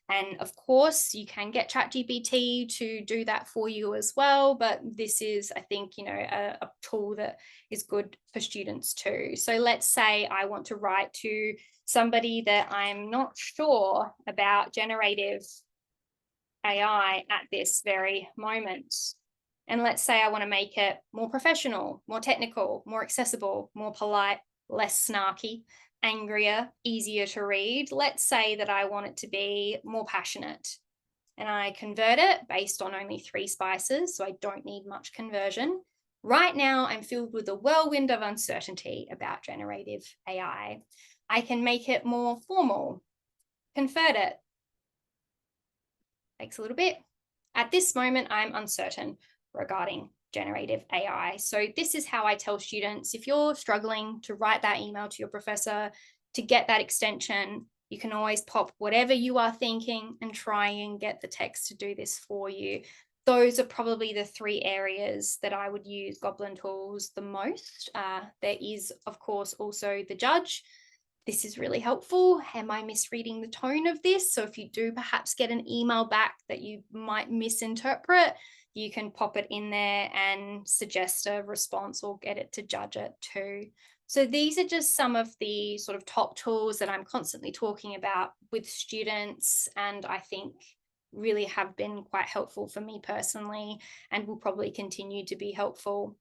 And of course, you can get ChatGPT to do that for you as well. But this is, I think, you know, a tool that is good for students too. So let's say I want to write to somebody that I'm not sure about generative AI at this very moment. And let's say I want to make it more professional, more technical, more accessible, more polite, less snarky, angrier, easier to read. Let's say that I want it to be more passionate. And I convert it based on only 3 spices, so I don't need much conversion. Right now, I'm filled with a whirlwind of uncertainty about generative AI. I can make it more formal, convert it. Takes a little bit. At this moment, I'm uncertain regarding generative AI. So this is how I tell students, if you're struggling to write that email to your professor, to get that extension, you can always pop whatever you are thinking and try and get the text to do this for you. Those are probably the 3 areas that I would use Goblin tools the most. There is, of course, also the judge. This is really helpful. Am I misreading the tone of this? So if you do perhaps get an email back that you might misinterpret, you can pop it in there and suggest a response or get it to judge it too. So these are just some of the sort of top tools that I'm constantly talking about with students, and I think really have been quite helpful for me personally and will probably continue to be helpful.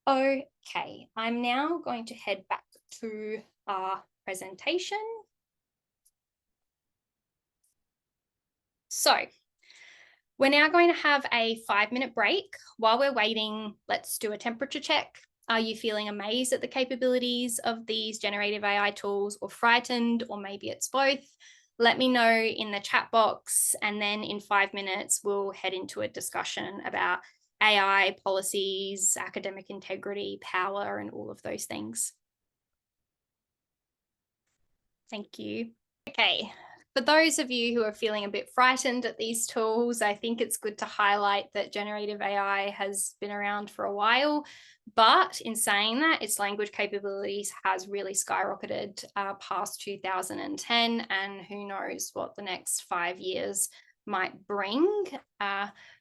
Okay, I'm now going to head back to our presentation. So we're now going to have a 5-minute break. While we're waiting, let's do a temperature check. Are you feeling amazed at the capabilities of these generative AI tools, or frightened, or maybe it's both? Let me know in the chat box, and then in 5 minutes, we'll head into a discussion about AI policies, academic integrity, power, and all of those things. Thank you. Okay, for those of you who are feeling a bit frightened at these tools, I think it's good to highlight that generative AI has been around for a while, but in saying that, its language capabilities has really skyrocketed past 2010, and who knows what the next 5 years might bring.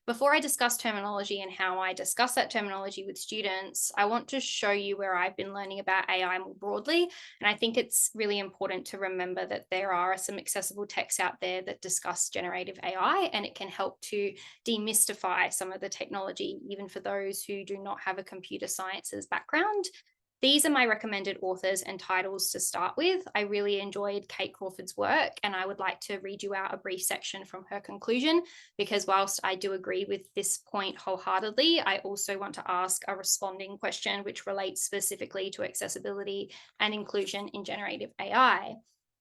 Before I discuss terminology and how I discuss that terminology with students, I want to show you where I've been learning about AI more broadly. And I think it's really important to remember that there are some accessible texts out there that discuss generative AI, and it can help to demystify some of the technology, even for those who do not have a computer sciences background. These are my recommended authors and titles to start with. I really enjoyed Kate Crawford's work, and I would like to read you out a brief section from her conclusion, because whilst I do agree with this point wholeheartedly, I also want to ask a responding question which relates specifically to accessibility and inclusion in generative AI.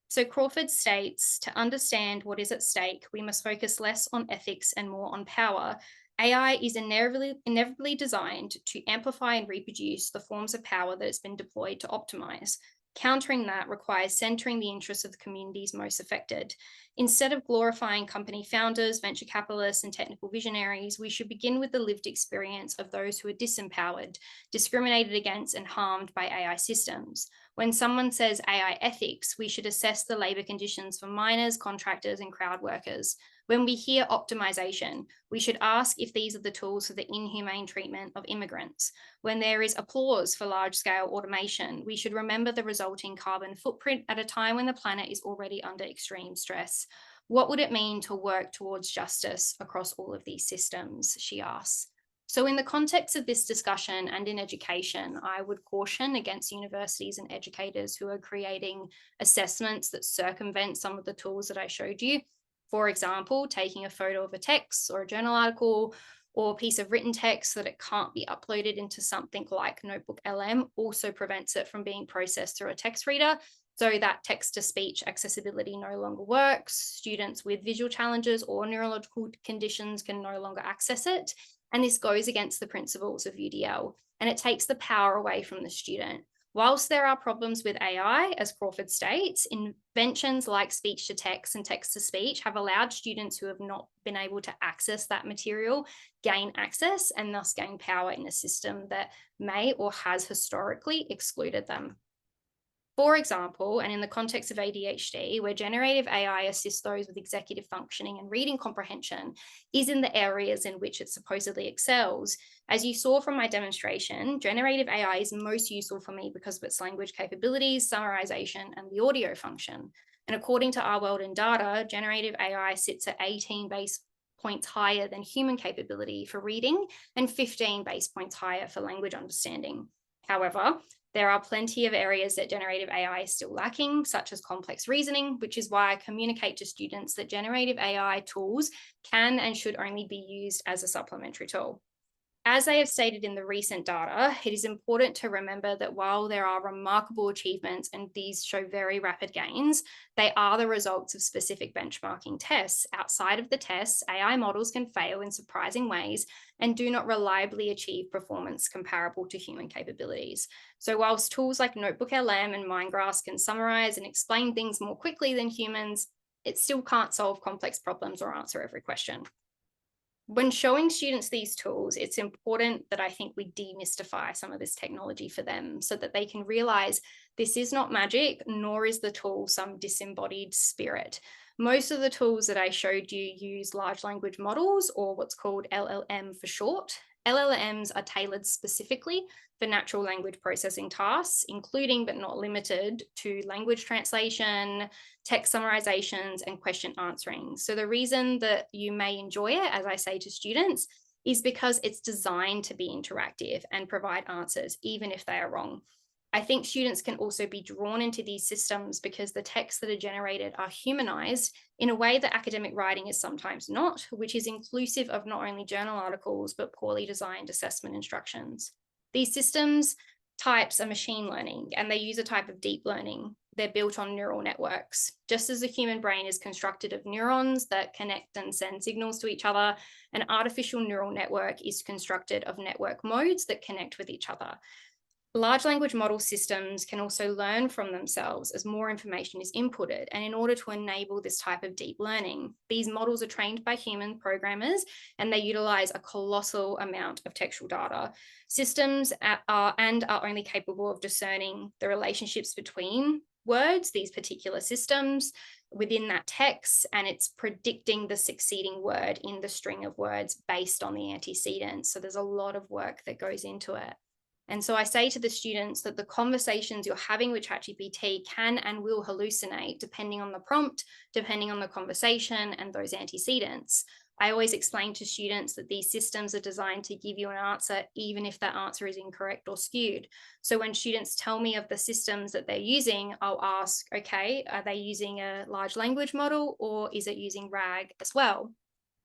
So Crawford states, to understand what is at stake, we must focus less on ethics and more on power. AI is inevitably designed to amplify and reproduce the forms of power that it's been deployed to optimize. Countering that requires centering the interests of the communities most affected. Instead of glorifying company founders, venture capitalists, and technical visionaries, we should begin with the lived experience of those who are disempowered, discriminated against, and harmed by AI systems. When someone says AI ethics, we should assess the labor conditions for miners, contractors, and crowd workers. When we hear optimization, we should ask if these are the tools for the inhumane treatment of immigrants. When there is applause for large-scale automation, we should remember the resulting carbon footprint at a time when the planet is already under extreme stress. What would it mean to work towards justice across all of these systems, she asks. So in the context of this discussion and in education, I would caution against universities and educators who are creating assessments that circumvent some of the tools that I showed you. For example, taking a photo of a text or a journal article or a piece of written text so that it can't be uploaded into something like Notebook LM also prevents it from being processed through a text reader. So that text-to-speech accessibility no longer works. Students with visual challenges or neurological conditions can no longer access it. And this goes against the principles of UDL, and it takes the power away from the student. Whilst there are problems with AI, as Crawford states, inventions like speech-to-text and text-to-speech have allowed students who have not been able to access that material gain access and thus gain power in a system that may or has historically excluded them. For example, and in the context of ADHD, where generative AI assists those with executive functioning and reading comprehension, is in the areas in which it supposedly excels. As you saw from my demonstration, generative AI is most useful for me because of its language capabilities, summarization, and the audio function. And according to Our World in Data, generative AI sits at 18 base points higher than human capability for reading and 15 base points higher for language understanding. However, there are plenty of areas that generative AI is still lacking, such as complex reasoning, which is why I communicate to students that generative AI tools can and should only be used as a supplementary tool. As I have stated in the recent data, it is important to remember that while there are remarkable achievements and these show very rapid gains, they are the results of specific benchmarking tests. Outside of the tests, AI models can fail in surprising ways and do not reliably achieve performance comparable to human capabilities. So whilst tools like NotebookLM and Mindgrass can summarize and explain things more quickly than humans, it still can't solve complex problems or answer every question. When showing students these tools, it's important that I think we demystify some of this technology for them so that they can realize this is not magic, nor is the tool some disembodied spirit. Most of the tools that I showed you use large language models, or what's called LLM for short. LLMs are tailored specifically for natural language processing tasks, including but not limited to language translation, text summarizations, and question answering. So the reason that you may enjoy it, as I say to students, is because it's designed to be interactive and provide answers, even if they are wrong. I think students can also be drawn into these systems because the texts that are generated are humanized in a way that academic writing is sometimes not, which is inclusive of not only journal articles, but poorly designed assessment instructions. These systems types are machine learning, and they use a type of deep learning. They're built on neural networks. Just as the human brain is constructed of neurons that connect and send signals to each other, an artificial neural network is constructed of network modes that connect with each other. Large language model systems can also learn from themselves as more information is inputted. And in order to enable this type of deep learning, these models are trained by human programmers and they utilize a colossal amount of textual data. Systems are only capable of discerning the relationships between words, these particular systems within that text, and it's predicting the succeeding word in the string of words based on the antecedents. So there's a lot of work that goes into it. And so I say to the students that the conversations you're having with ChatGPT can and will hallucinate depending on the prompt, depending on the conversation and those antecedents. I always explain to students that these systems are designed to give you an answer, even if that answer is incorrect or skewed. So when students tell me of the systems that they're using, I'll ask, okay, are they using a large language model or is it using RAG as well?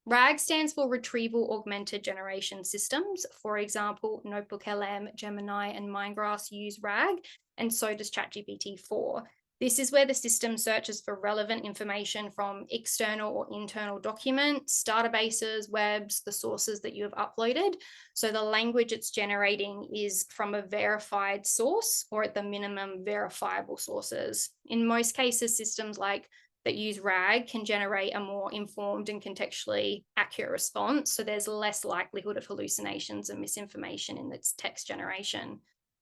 RAG stands for Retrieval Augmented Generation Systems. For example, NotebookLM, Gemini, and Mindgrass use RAG, and so does ChatGPT-4. This is where the system searches for relevant information from external or internal documents, databases, webs, the sources that you have uploaded. So the language it's generating is from a verified source, or at the minimum, verifiable sources. In most cases, systems that use RAG can generate a more informed and contextually accurate response. So there's less likelihood of hallucinations and misinformation in its text generation.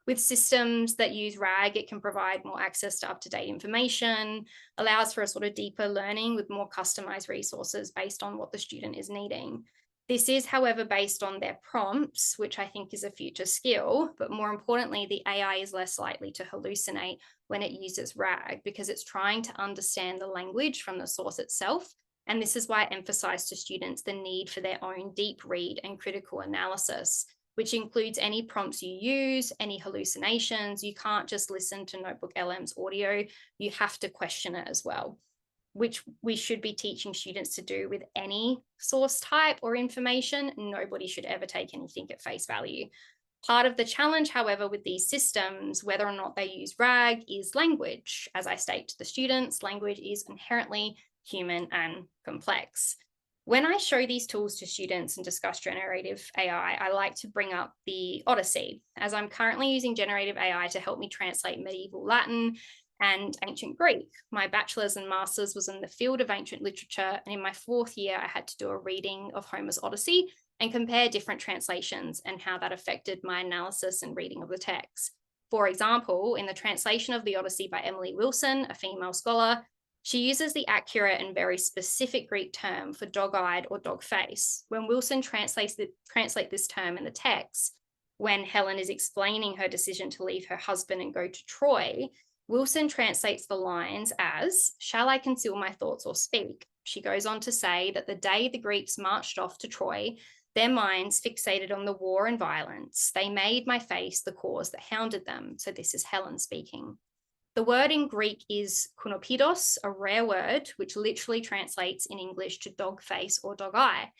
With systems that use RAG, it can provide more access to up-to-date information, allows for a sort of deeper learning with more customized resources based on what the student is needing. This is, however, based on their prompts, which I think is a future skill, but more importantly, the AI is less likely to hallucinate when it uses RAG because it's trying to understand the language from the source itself. And this is why I emphasize to students the need for their own deep read and critical analysis, which includes any prompts you use, any hallucinations. You can't just listen to NotebookLM's audio, you have to question it as well, which we should be teaching students to do with any source type or information. Nobody should ever take anything at face value. Part of the challenge, however, with these systems, whether or not they use RAG, is language. As I state to the students, language is inherently human and complex. When I show these tools to students and discuss generative AI, I like to bring up the Odyssey, as I'm currently using generative AI to help me translate medieval Latin and ancient Greek. My bachelor's and master's was in the field of ancient literature, and in my 4th year, I had to do a reading of Homer's Odyssey and compare different translations and how that affected my analysis and reading of the text. For example, in the translation of the Odyssey by Emily Wilson, a female scholar, she uses the accurate and very specific Greek term for dog-eyed or dog-face. When Wilson translates this term in the text, when Helen is explaining her decision to leave her husband and go to Troy, Wilson translates the lines as, "Shall I conceal my thoughts or speak?" She goes on to say that the day the Greeks marched off to Troy, their minds fixated on the war and violence. They made my face the cause that hounded them. So this is Helen speaking. The word in Greek is kunopidos, a rare word, which literally translates in English to dog face or dog eye.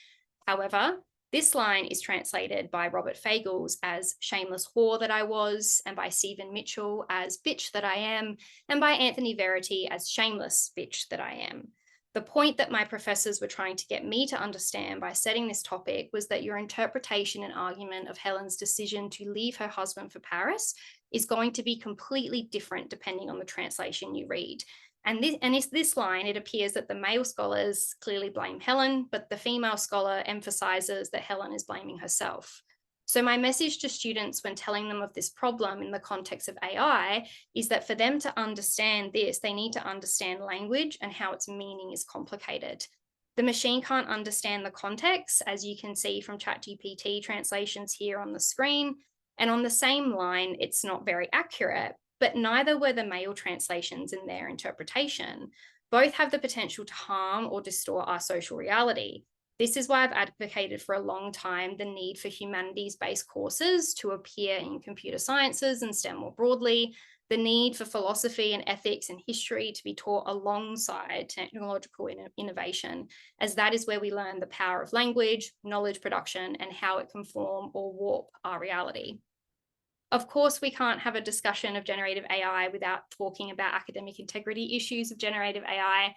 However, this line is translated by Robert Fagles as shameless whore that I was, and by Stephen Mitchell as bitch that I am, and by Anthony Verity as shameless bitch that I am. The point that my professors were trying to get me to understand by setting this topic was that your interpretation and argument of Helen's decision to leave her husband for Paris is going to be completely different depending on the translation you read. And this line, it appears that the male scholars clearly blame Helen, but the female scholar emphasizes that Helen is blaming herself. So my message to students when telling them of this problem in the context of AI is that for them to understand this, they need to understand language and how its meaning is complicated. The machine can't understand the context, as you can see from ChatGPT translations here on the screen. And on the same line, it's not very accurate, but neither were the male translations in their interpretation. Both have the potential to harm or distort our social reality. This is why I've advocated for a long time the need for humanities-based courses to appear in computer sciences and STEM more broadly, the need for philosophy and ethics and history to be taught alongside technological innovation, as that is where we learn the power of language, knowledge production, and how it can form or warp our reality. Of course, we can't have a discussion of generative AI without talking about academic integrity issues of generative AI.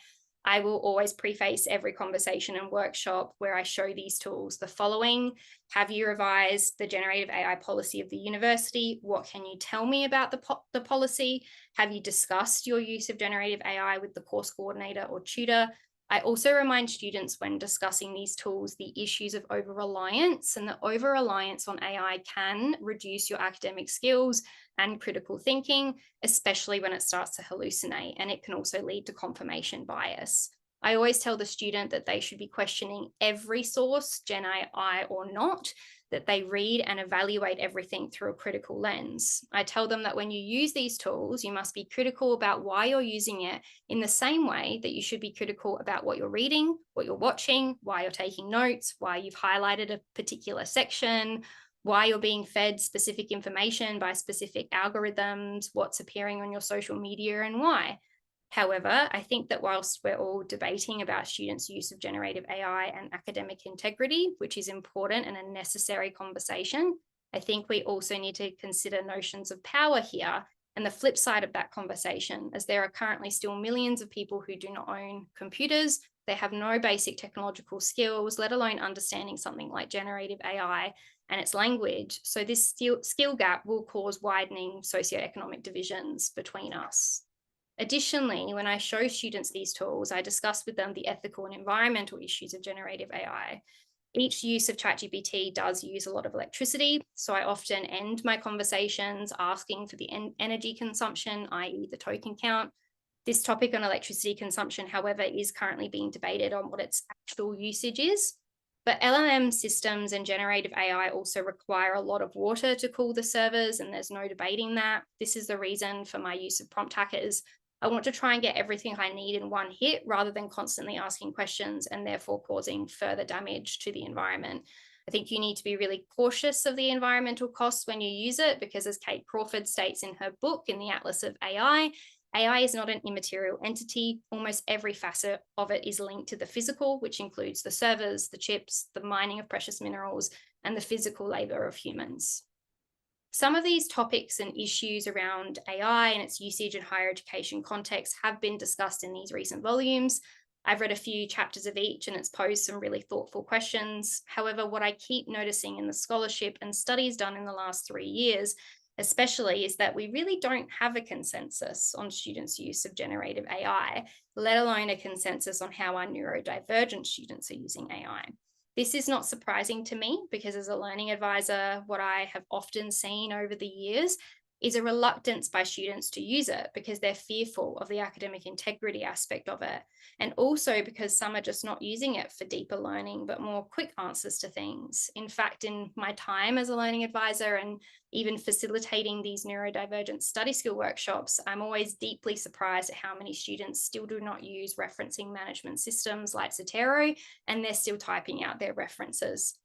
I will always preface every conversation and workshop where I show these tools the following: have you revised the generative AI policy of the university? What can you tell me about the policy? Have you discussed your use of generative AI with the course coordinator or tutor? I also remind students when discussing these tools the issues of over-reliance, and the over-reliance on AI can reduce your academic skills and critical thinking, especially when it starts to hallucinate, and it can also lead to confirmation bias. I always tell the student that they should be questioning every source, Gen AI or not, that they read and evaluate everything through a critical lens. I tell them that when you use these tools, you must be critical about why you're using it in the same way that you should be critical about what you're reading, what you're watching, why you're taking notes, why you've highlighted a particular section, why you're being fed specific information by specific algorithms, what's appearing on your social media, and why. However, I think that whilst we're all debating about students' use of generative AI and academic integrity, which is important and a necessary conversation, I think we also need to consider notions of power here and the flip side of that conversation, as there are currently still millions of people who do not own computers. They have no basic technological skills, let alone understanding something like generative AI and its language. So this skill gap will cause widening socioeconomic divisions between us. Additionally, when I show students these tools, I discuss with them the ethical and environmental issues of generative AI. Each use of ChatGPT does use a lot of electricity, so I often end my conversations asking for the energy consumption, i.e. the token count. This topic on electricity consumption, however, is currently being debated on what its actual usage is. But LLM systems and generative AI also require a lot of water to cool the servers, and there's no debating that. This is the reason for my use of prompt hackers. I want to try and get everything I need in one hit rather than constantly asking questions and therefore causing further damage to the environment. I think you need to be really cautious of the environmental costs when you use it, because as Kate Crawford states in her book, in the Atlas of AI, AI is not an immaterial entity. Almost every facet of it is linked to the physical, which includes the servers, the chips, the mining of precious minerals, and the physical labor of humans. Some of these topics and issues around AI and its usage in higher education contexts have been discussed in these recent volumes. I've read a few chapters of each and it's posed some really thoughtful questions. However, what I keep noticing in the scholarship and studies done in the last 3 years, especially, is that we really don't have a consensus on students' use of generative AI, let alone a consensus on how our neurodivergent students are using AI. This is not surprising to me because as a learning advisor, what I have often seen over the years is a reluctance by students to use it because they're fearful of the academic integrity aspect of it. And also because some are just not using it for deeper learning, but more quick answers to things. In fact, in my time as a learning advisor and even facilitating these neurodivergent study skill workshops, I'm always deeply surprised at how many students still do not use referencing management systems like Zotero, and they're still typing out their references.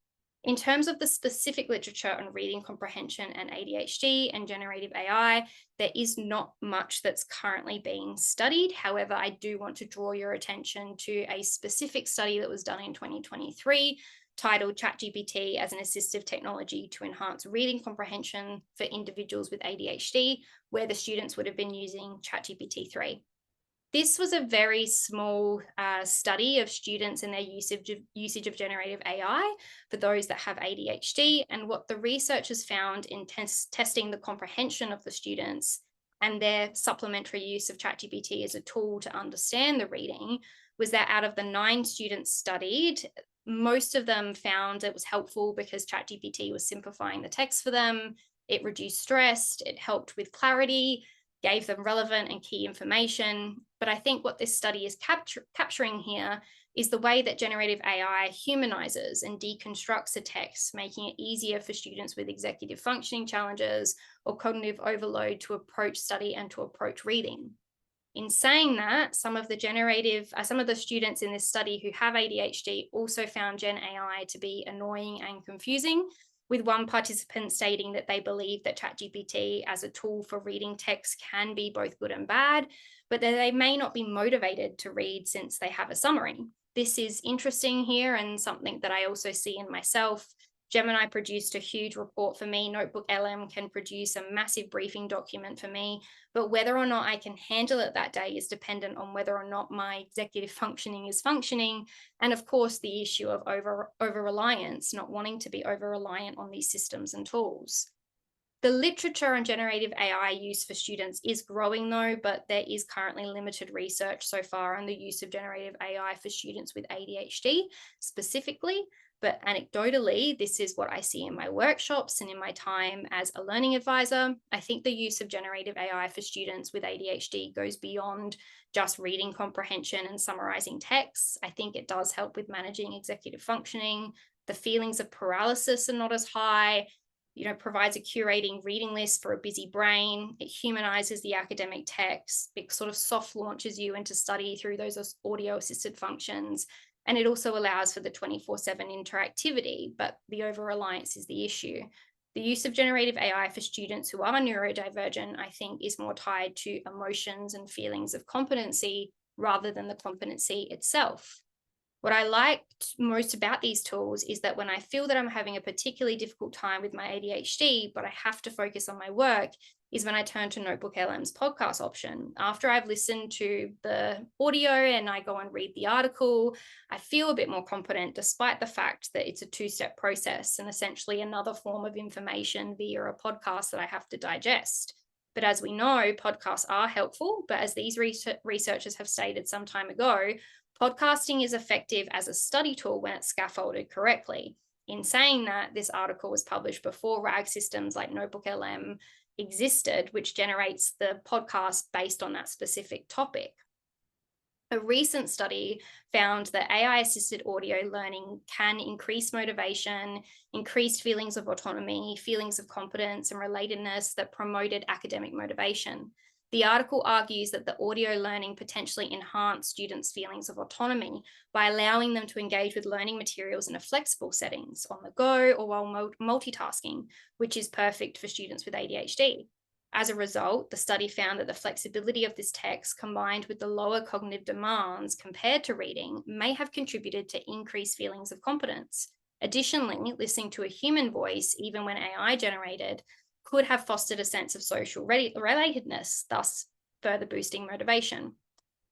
In terms of the specific literature on reading comprehension and ADHD and generative AI, there is not much that's currently being studied. However, I do want to draw your attention to a specific study that was done in 2023 titled ChatGPT as an assistive technology to enhance reading comprehension for individuals with ADHD, where the students would have been using ChatGPT 3. This was a very small study of students and their usage of generative AI for those that have ADHD. And what the researchers found in testing the comprehension of the students and their supplementary use of ChatGPT as a tool to understand the reading was that out of the 9 students studied, most of them found it was helpful because ChatGPT was simplifying the text for them. It reduced stress, it helped with clarity, gave them relevant and key information. But I think what this study is capturing here is the way that generative AI humanizes and deconstructs a text, making it easier for students with executive functioning challenges or cognitive overload to approach study and to approach reading. In saying that, some of the students in this study who have ADHD also found Gen AI to be annoying and confusing, with one participant stating that they believe that ChatGPT as a tool for reading text can be both good and bad, but that they may not be motivated to read since they have a summary. This is interesting here and something that I also see in myself. Gemini produced a huge report for me. Notebook LM can produce a massive briefing document for me, but whether or not I can handle it that day is dependent on whether or not my executive functioning is functioning. And of course, the issue of over-reliance, not wanting to be over-reliant on these systems and tools. The literature on generative AI use for students is growing though, but there is currently limited research so far on the use of generative AI for students with ADHD specifically. But anecdotally, this is what I see in my workshops and in my time as a learning advisor. I think the use of generative AI for students with ADHD goes beyond just reading comprehension and summarizing texts. I think it does help with managing executive functioning. The feelings of paralysis are not as high. Provides a curating reading list for a busy brain. It humanizes the academic text. It sort of soft launches you into study through those audio assisted functions. And it also allows for the 24/7 interactivity, but the over-reliance is the issue. The use of generative AI for students who are neurodivergent, I think, is more tied to emotions and feelings of competency rather than the competency itself. What I liked most about these tools is that when I feel that I'm having a particularly difficult time with my ADHD, but I have to focus on my work, is when I turn to Notebook LM's podcast option. After I've listened to the audio and I go and read the article, I feel a bit more competent despite the fact that it's a 2-step process and essentially another form of information via a podcast that I have to digest. But as we know, podcasts are helpful, but as these researchers have stated some time ago, podcasting is effective as a study tool when it's scaffolded correctly. In saying that, this article was published before RAG systems like Notebook LM existed, which generates the podcast based on that specific topic. A recent study found that AI-assisted audio learning can increase motivation, increase feelings of autonomy, feelings of competence and relatedness that promoted academic motivation. The article argues that the audio learning potentially enhanced students' feelings of autonomy by allowing them to engage with learning materials in a flexible settings, on the go or while multitasking, which is perfect for students with ADHD. As a result, the study found that the flexibility of this text combined with the lower cognitive demands compared to reading may have contributed to increased feelings of competence. Additionally, listening to a human voice, even when AI generated, could have fostered a sense of social relatedness, thus further boosting motivation.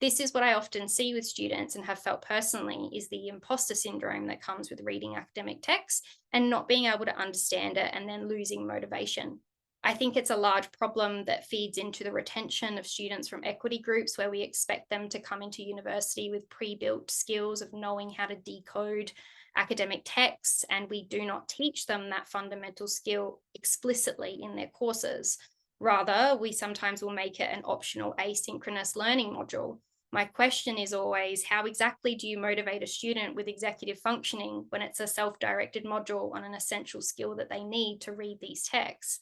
This is what I often see with students and have felt personally is the imposter syndrome that comes with reading academic text and not being able to understand it and then losing motivation. I think it's a large problem that feeds into the retention of students from equity groups where we expect them to come into university with pre-built skills of knowing how to decode academic texts, and we do not teach them that fundamental skill explicitly in their courses. Rather, we sometimes will make it an optional asynchronous learning module. My question is always, how exactly do you motivate a student with executive functioning when it's a self-directed module on an essential skill that they need to read these texts?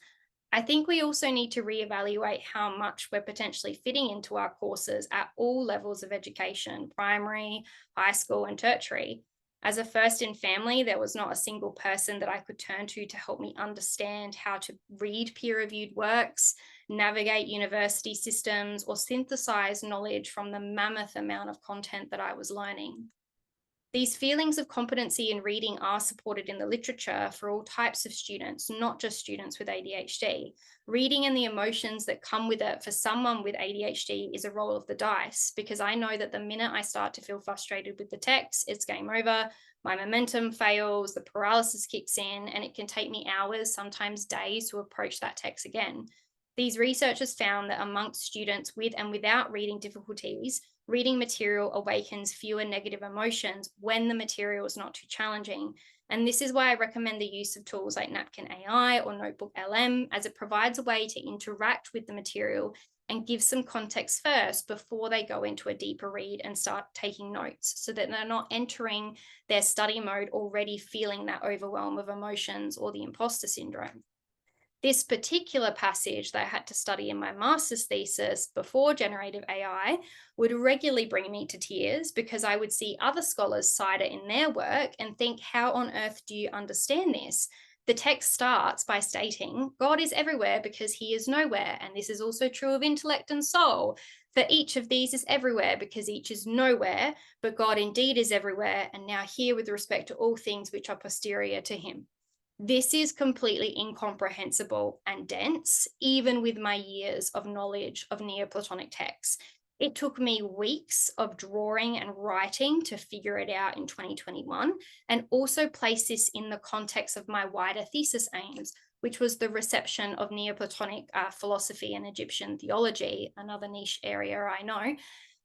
I think we also need to reevaluate how much we're potentially fitting into our courses at all levels of education, primary, high school, and tertiary. As a first in family, there was not a single person that I could turn to help me understand how to read peer-reviewed works, navigate university systems, or synthesize knowledge from the mammoth amount of content that I was learning. These feelings of competency in reading are supported in the literature for all types of students, not just students with ADHD. Reading and the emotions that come with it for someone with ADHD is a roll of the dice, because I know that the minute I start to feel frustrated with the text, it's game over, my momentum fails, the paralysis kicks in, and it can take me hours, sometimes days, to approach that text again. These researchers found that amongst students with and without reading difficulties, reading material awakens fewer negative emotions when the material is not too challenging. And this is why I recommend the use of tools like Napkin AI or Notebook LM, as it provides a way to interact with the material and give some context first before they go into a deeper read and start taking notes, so that they're not entering their study mode already feeling that overwhelm of emotions or the imposter syndrome. This particular passage that I had to study in my master's thesis before generative AI would regularly bring me to tears, because I would see other scholars cite it in their work and think, how on earth do you understand this? The text starts by stating, God is everywhere because he is nowhere. And this is also true of intellect and soul. For each of these is everywhere because each is nowhere, but God indeed is everywhere, and now here with respect to all things which are posterior to him. This is completely incomprehensible and dense, even with my years of knowledge of Neoplatonic texts. It took me weeks of drawing and writing to figure it out in 2021, and also place this in the context of my wider thesis aims, which was the reception of Neoplatonic philosophy and Egyptian theology, another niche area I know.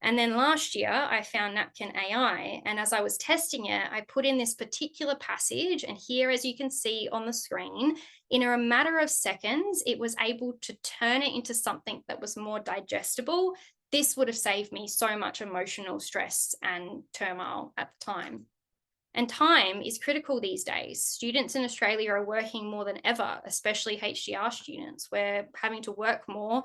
And then last year, I found Napkin AI, and as I was testing it, I put in this particular passage, and here, as you can see on the screen, in a matter of seconds, it was able to turn it into something that was more digestible. This would have saved me so much emotional stress and turmoil at the time. And time is critical these days. Students in Australia are working more than ever, especially HDR students. We're having to work more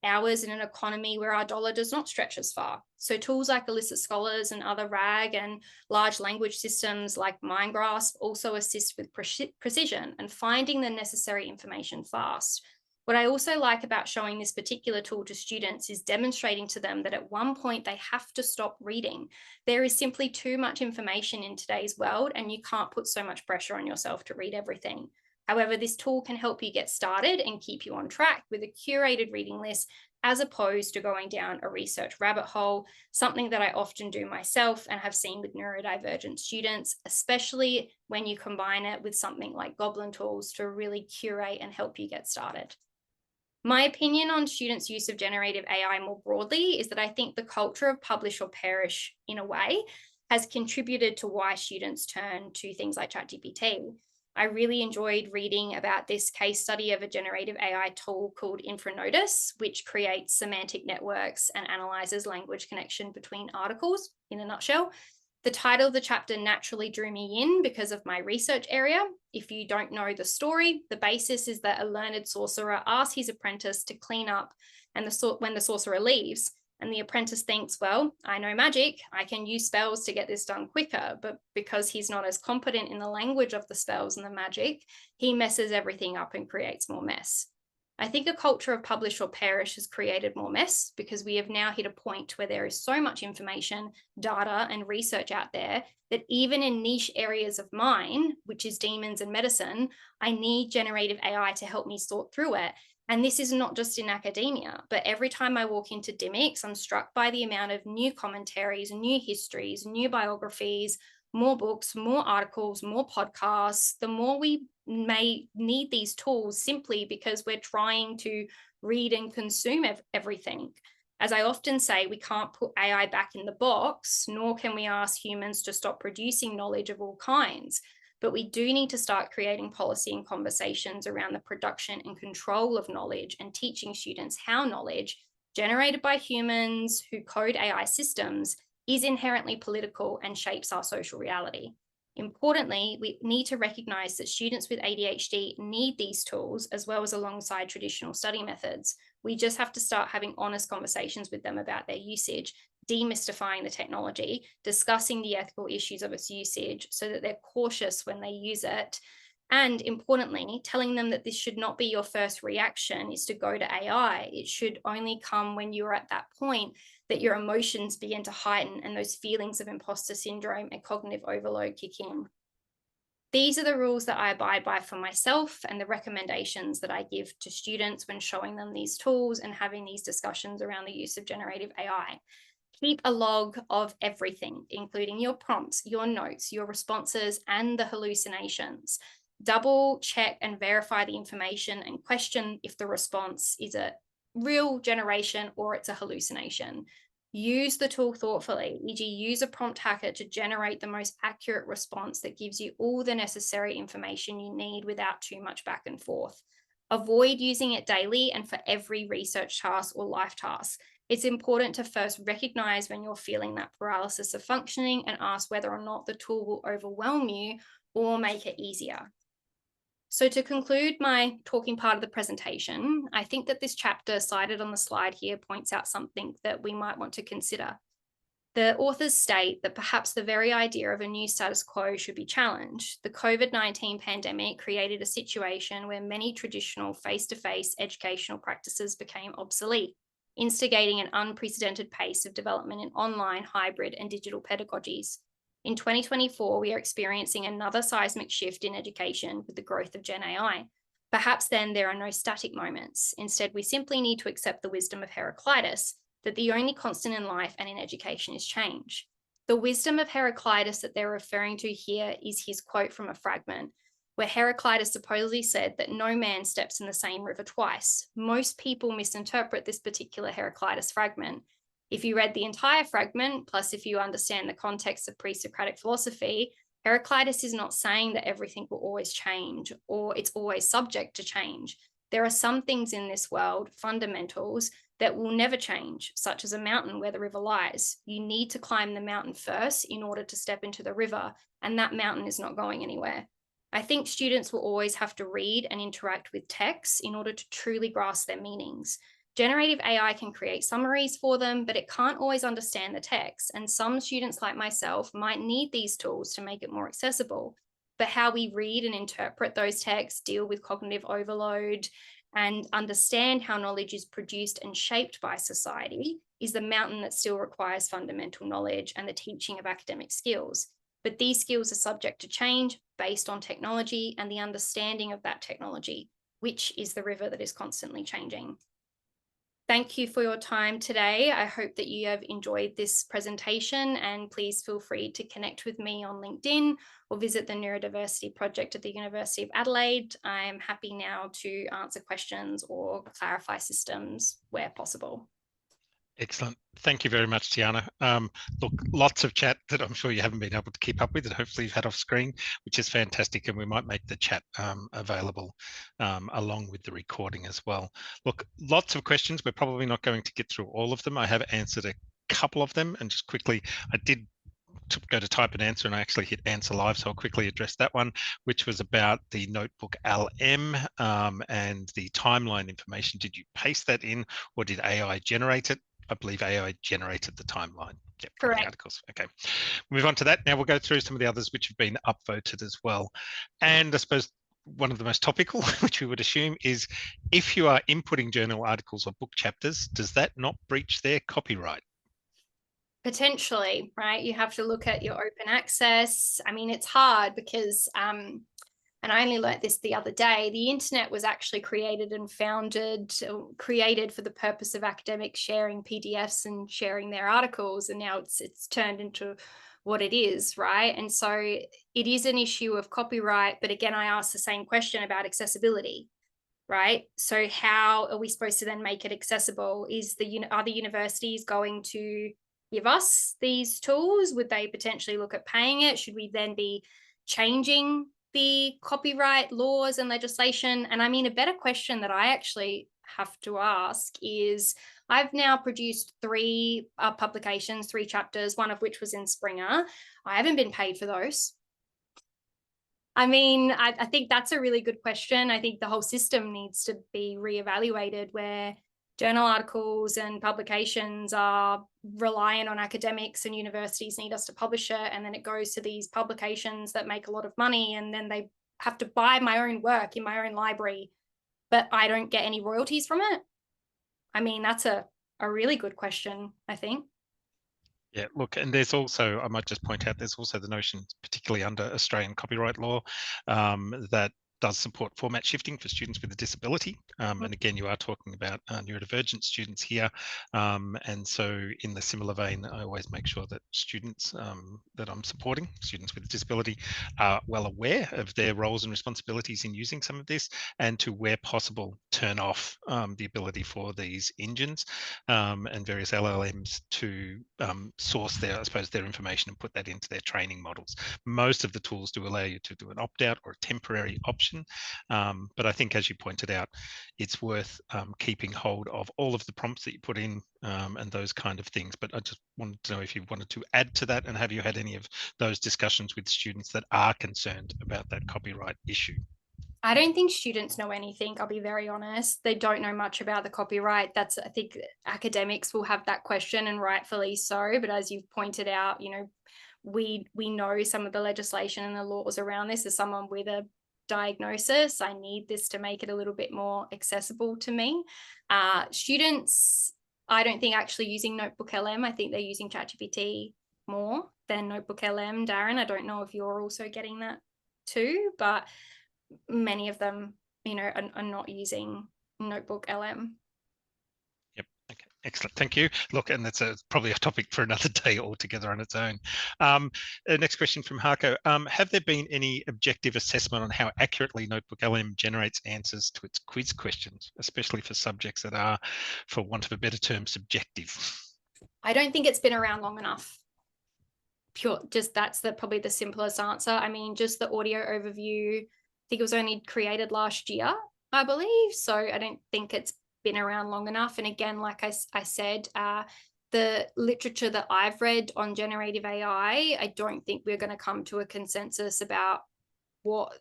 hours in an economy where our dollar does not stretch as far. So tools like Illicit Scholars and other RAG and large language systems like MindGrasp also assist with precision and finding the necessary information fast. What I also like about showing this particular tool to students is demonstrating to them that at one point they have to stop reading. There is simply too much information in today's world, and you can't put so much pressure on yourself to read everything. However, this tool can help you get started and keep you on track with a curated reading list, as opposed to going down a research rabbit hole, something that I often do myself and have seen with neurodivergent students, especially when you combine it with something like Goblin tools to really curate and help you get started. My opinion on students' use of generative AI more broadly is that I think the culture of publish or perish, in a way, has contributed to why students turn to things like ChatGPT. I really enjoyed reading about this case study of a generative AI tool called Infranotus, which creates semantic networks and analyzes language connection between articles, in a nutshell. The title of the chapter naturally drew me in because of my research area. If you don't know the story, the basis is that a learned sorcerer asks his apprentice to clean up, and when the sorcerer leaves, and the apprentice thinks, well, I know magic, I can use spells to get this done quicker, but because he's not as competent in the language of the spells and the magic, he messes everything up and creates more mess. I think a culture of publish or perish has created more mess, because we have now hit a point where there is so much information, data, and research out there that even in niche areas of mine, which is demons and medicine, I need generative AI to help me sort through it. And this is not just in academia, but every time I walk into DMICS, I'm struck by the amount of new commentaries, new histories, new biographies, more books, more articles, more podcasts. The more we may need these tools simply because we're trying to read and consume everything. As I often say, we can't put AI back in the box, nor can we ask humans to stop producing knowledge of all kinds. But we do need to start creating policy and conversations around the production and control of knowledge and teaching students how knowledge generated by humans who code AI systems is inherently political and shapes our social reality. Importantly, we need to recognize that students with ADHD need these tools as well as alongside traditional study methods. We just have to start having honest conversations with them about their usage, demystifying the technology, discussing the ethical issues of its usage so that they're cautious when they use it. And importantly, telling them that this should not be your first reaction is to go to AI. It should only come when you're at that point that your emotions begin to heighten and those feelings of imposter syndrome and cognitive overload kick in. These are the rules that I abide by for myself and the recommendations that I give to students when showing them these tools and having these discussions around the use of generative AI. Keep a log of everything, including your prompts, your notes, your responses, and the hallucinations. Double check and verify the information and question if the response is a real generation or it's a hallucination. Use the tool thoughtfully, e.g. use a prompt hacker to generate the most accurate response that gives you all the necessary information you need without too much back and forth. Avoid using it daily and for every research task or life task. It's important to first recognize when you're feeling that paralysis of functioning and ask whether or not the tool will overwhelm you or make it easier. So to conclude my talking part of the presentation, I think that this chapter cited on the slide here points out something that we might want to consider. The authors state that perhaps the very idea of a new status quo should be challenged. The COVID-19 pandemic created a situation where many traditional face-to-face educational practices became obsolete, instigating an unprecedented pace of development in online, hybrid, and digital pedagogies. In 2024, we are experiencing another seismic shift in education with the growth of Gen AI. Perhaps then there are no static moments. Instead, we simply need to accept the wisdom of Heraclitus, that the only constant in life and in education is change. The wisdom of Heraclitus that they're referring to here is his quote from a fragment, where Heraclitus supposedly said that no man steps in the same river twice. Most people misinterpret this particular Heraclitus fragment. If you read the entire fragment, plus if you understand the context of pre-Socratic philosophy, Heraclitus is not saying that everything will always change or it's always subject to change. There are some things in this world, fundamentals, that will never change, such as a mountain where the river lies. You need to climb the mountain first in order to step into the river, and that mountain is not going anywhere. I think students will always have to read and interact with texts in order to truly grasp their meanings. Generative AI can create summaries for them, but it can't always understand the text. And some students like myself might need these tools to make it more accessible. But how we read and interpret those texts, deal with cognitive overload, and understand how knowledge is produced and shaped by society is the mountain that still requires fundamental knowledge and the teaching of academic skills. But these skills are subject to change based on technology and the understanding of that technology, which is the river that is constantly changing. Thank you for your time today. I hope that you have enjoyed this presentation, and please feel free to connect with me on LinkedIn or visit the Neurodiversity Project at the University of Adelaide. I am happy now to answer questions or clarify systems where possible. Excellent. Thank you very much, Tiana. Look, lots of chat that I'm sure you haven't been able to keep up with, and hopefully you've had off screen, which is fantastic. And we might make the chat available along with the recording as well. Look, lots of questions. We're probably not going to get through all of them. I have answered a couple of them, and just quickly, I did go to type an answer and I actually hit answer live, so I'll quickly address that one, which was about the notebook LM and the timeline information. Did you paste that in or did AI generate it? I believe AI generated the timeline. Yep, from the articles. Okay, move on to that. Now we'll go through some of the others which have been upvoted as well. And I suppose one of the most topical, which we would assume, is if you are inputting journal articles or book chapters, does that not breach their copyright? Potentially, right? You have to look at your open access. I mean, it's hard because and I only learnt this the other day, the internet was actually created and created for the purpose of academics sharing PDFs and sharing their articles, and now it's turned into what it is, right? And so it is an issue of copyright, but again, I asked the same question about accessibility, right? So how are we supposed to then make it accessible? Are the universities going to give us these tools? Would they potentially look at paying it? Should we then be changing the copyright laws and legislation? And I mean, a better question that I actually have to ask is, I've now produced 3 publications, 3 chapters, one of which was in Springer. I haven't been paid for those. I mean, I think that's a really good question. I think the whole system needs to be reevaluated, where journal articles and publications are reliant on academics and universities need us to publish it. And then it goes to these publications that make a lot of money, and then they have to buy my own work in my own library, but I don't get any royalties from it. I mean, that's a really good question, I think. Yeah, look, and there's also, I might just point out, there's also the notion, particularly under Australian copyright law, that does support format shifting for students with a disability. And again, you are talking about neurodivergent students here. And so in the similar vein, I always make sure that students that I'm supporting, students with a disability, are well aware of their roles and responsibilities in using some of this, and to, where possible, turn off the ability for these engines and various LLMs to source their, I suppose, their information and put that into their training models. Most of the tools do allow you to do an opt-out or a temporary option. But I think, as you pointed out, it's worth keeping hold of all of the prompts that you put in and those kind of things. But I just wanted to know if you wanted to add to that, and have you had any of those discussions with students that are concerned about that copyright issue? I don't think students know anything. I'll be very honest. They don't know much about the copyright. I think academics will have that question, and rightfully so. But as you've pointed out, we know some of the legislation and the laws around this. As someone with a diagnosis, I need this to make it a little bit more accessible to me. Students, I don't think actually using Notebook LM. I think they're using ChatGPT more than Notebook LM. Darren, I don't know if you're also getting that too, but many of them, are not using Notebook LM. Yep. Okay. Excellent. Thank you. Look, and that's probably a topic for another day altogether on its own. Next question from Harko. Have there been any objective assessment on how accurately Notebook LM generates answers to its quiz questions, especially for subjects that are, for want of a better term, subjective? I don't think it's been around long enough. That's probably the simplest answer. I mean, just the audio overview, I think it was only created last year, I believe. So I don't think it's been around long enough. And again, like I said, the literature that I've read on generative AI, I don't think we're going to come to a consensus about what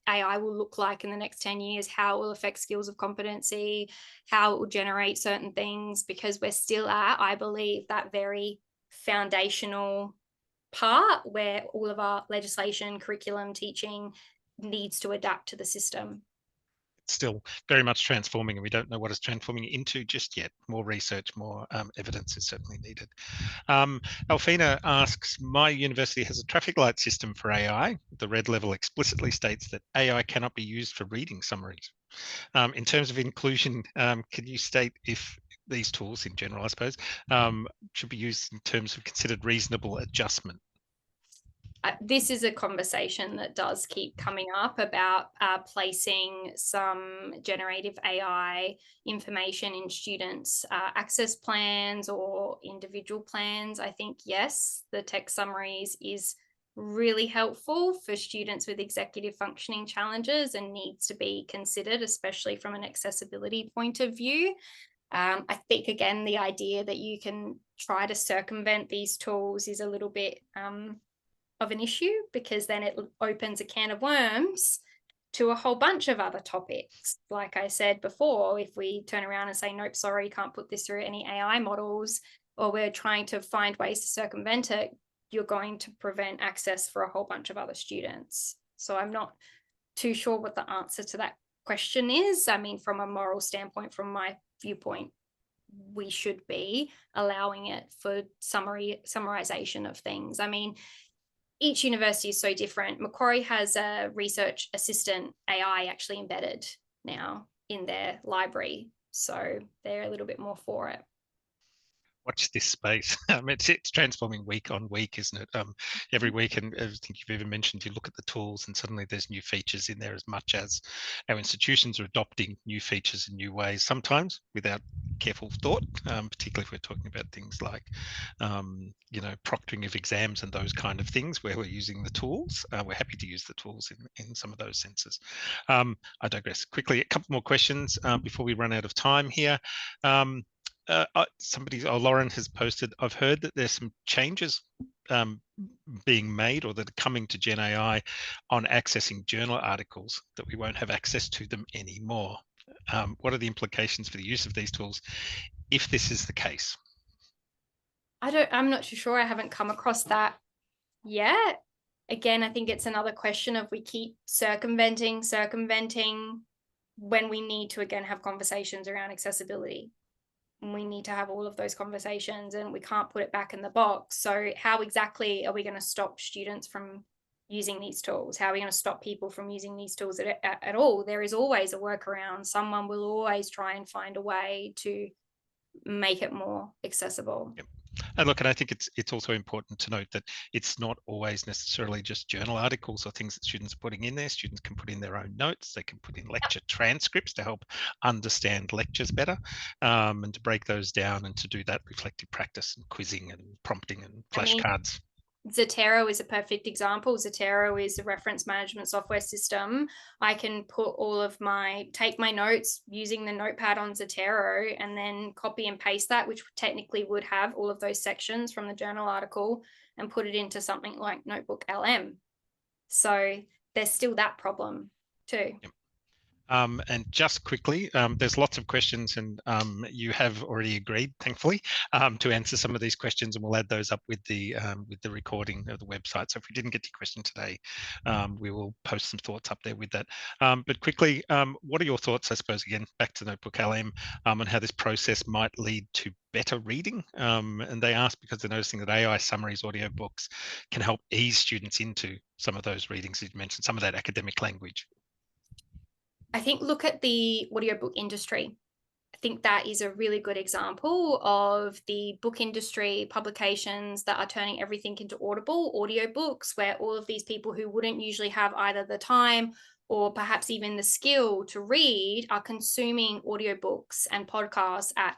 AI will look like in the next 10 years, how it will affect skills of competency, how it will generate certain things, because we're still at, I believe, that very foundational part where all of our legislation, curriculum, teaching needs to adapt to the system. It's still very much transforming, and we don't know what it's transforming into just yet. More research, more evidence is certainly needed. Alfina asks, my university has a traffic light system for AI. The red level explicitly states that AI cannot be used for reading summaries. In terms of inclusion, can you state if these tools in general, I suppose, should be used in terms of considered reasonable adjustment? This is a conversation that does keep coming up about placing some generative AI information in students' access plans or individual plans. I think, yes, the text summaries is really helpful for students with executive functioning challenges and needs to be considered, especially from an accessibility point of view. I think, again, the idea that you can try to circumvent these tools is a little bit of an issue, because then it opens a can of worms to a whole bunch of other topics. Like I said before, if we turn around and say, nope, sorry, you can't put this through any AI models, or we're trying to find ways to circumvent it, you're going to prevent access for a whole bunch of other students. So I'm not too sure what the answer to that question is. I mean, from a moral standpoint, from my viewpoint, we should be allowing it for summarization of things. I mean, each university is so different. Macquarie has a research assistant AI actually embedded now in their library, so they're a little bit more for it. Watch this space. It's transforming week on week, isn't it? Every week, and I think you've even mentioned, you look at the tools and suddenly there's new features in there, as much as our institutions are adopting new features in new ways, sometimes without careful thought, particularly if we're talking about things like, proctoring of exams and those kind of things where we're using the tools. We're happy to use the tools in some of those senses. I digress. Quickly, a couple more questions before we run out of time here. Lauren has posted, I've heard that there's some changes being made or that are coming to Gen AI on accessing journal articles, that we won't have access to them anymore. What are the implications for the use of these tools if this is the case? I'm not too sure. I haven't come across that yet. Again, I think it's another question of we keep circumventing when we need to, again, have conversations around accessibility. And we need to have all of those conversations, and we can't put it back in the box. So how exactly are we going to stop students from using these tools? How are we going to stop people from using these tools at all? There is always a workaround. Someone will always try and find a way to make it more accessible. Yep. And look, and I think it's also important to note that it's not always necessarily just journal articles or things that students are putting in there. Students can put in their own notes. They can put in lecture transcripts to help understand lectures better, and to break those down, and to do that reflective practice and quizzing and prompting and flashcards. Zotero is a perfect example. Zotero is a reference management software system. I can put take my notes using the notepad on Zotero and then copy and paste that, which technically would have all of those sections from the journal article, and put it into something like Notebook LM. So there's still that problem too. Yep. And just quickly, there's lots of questions, and you have already agreed, thankfully, to answer some of these questions, and we'll add those up with the recording of the website. So if we didn't get to your question today, we will post some thoughts up there with that. But quickly, what are your thoughts, I suppose, again, back to Notebook LM, on how this process might lead to better reading? And they ask because they're noticing that AI summaries, audiobooks can help ease students into some of those readings. You mentioned some of that academic language. I think look at the audiobook industry. I think that is a really good example of the book industry, publications that are turning everything into audiobooks, where all of these people who wouldn't usually have either the time or perhaps even the skill to read are consuming audiobooks and podcasts at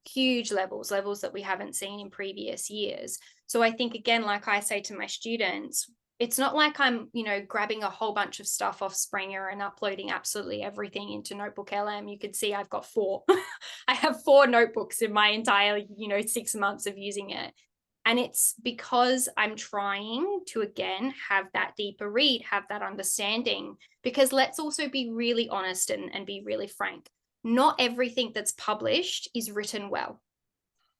huge levels that we haven't seen in previous years. So I think, again, like I say to my students, it's not like I'm, grabbing a whole bunch of stuff off Springer and uploading absolutely everything into Notebook LM. You could see I've got 4. I have 4 notebooks in my entire, 6 months of using it. And it's because I'm trying to, again, have that deeper read, have that understanding, because let's also be really honest and be really frank. Not everything that's published is written well.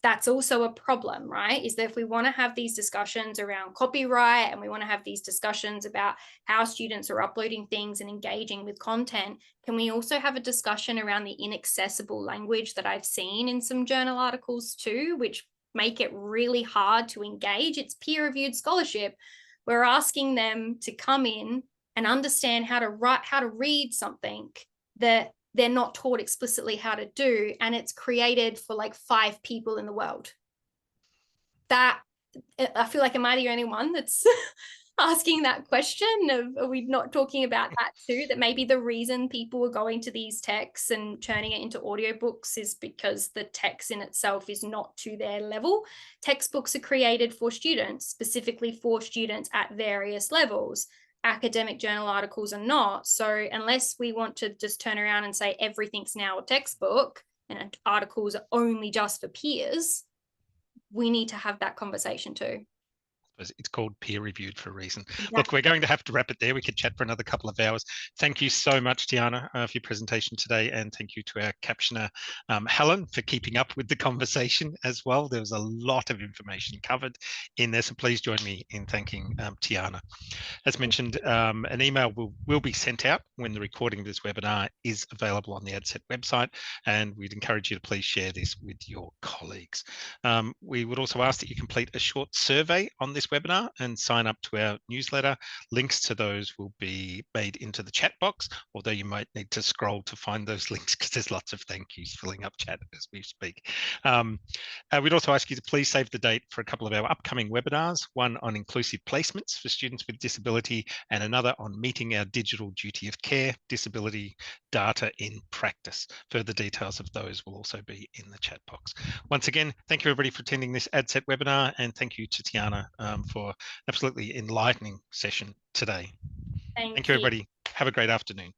That's also a problem, right? Is that if we want to have these discussions around copyright, and we want to have these discussions about how students are uploading things and engaging with content, can we also have a discussion around the inaccessible language that I've seen in some journal articles too, which make it really hard to engage? It's peer-reviewed scholarship. We're asking them to come in and understand how to read something that they're not taught explicitly how to do, and it's created for like 5 people in the world. That, I feel like, am I the only one that's asking that question? Are we not talking about that too? That maybe the reason people are going to these texts and turning it into audiobooks is because the text in itself is not to their level. Textbooks are created for students, specifically for students at various levels. Academic journal articles are not. So unless we want to just turn around and say everything's now a textbook and articles are only just for peers, we need to have that conversation too. It's called peer reviewed for a reason. Exactly. Look, we're going to have to wrap it there. We could chat for another couple of hours. Thank you so much, Tiana, for your presentation today. And thank you to our captioner, Helen, for keeping up with the conversation as well. There was a lot of information covered in there. So please join me in thanking Tiana. As mentioned, an email will be sent out when the recording of this webinar is available on the ADCET website. And we'd encourage you to please share this with your colleagues. We would also ask that you complete a short survey on this webinar and sign up to our newsletter. Links to those will be made into the chat box, although you might need to scroll to find those links because there's lots of thank yous filling up chat as we speak. We'd also ask you to please save the date for a couple of our upcoming webinars, one on inclusive placements for students with disability and another on meeting our digital duty of care, disability data in practice. Further details of those will also be in the chat box. Once again, thank you everybody for attending this ADCET webinar, and thank you to Tiana for an absolutely enlightening session today. Thank you you. everybody. Have a great afternoon.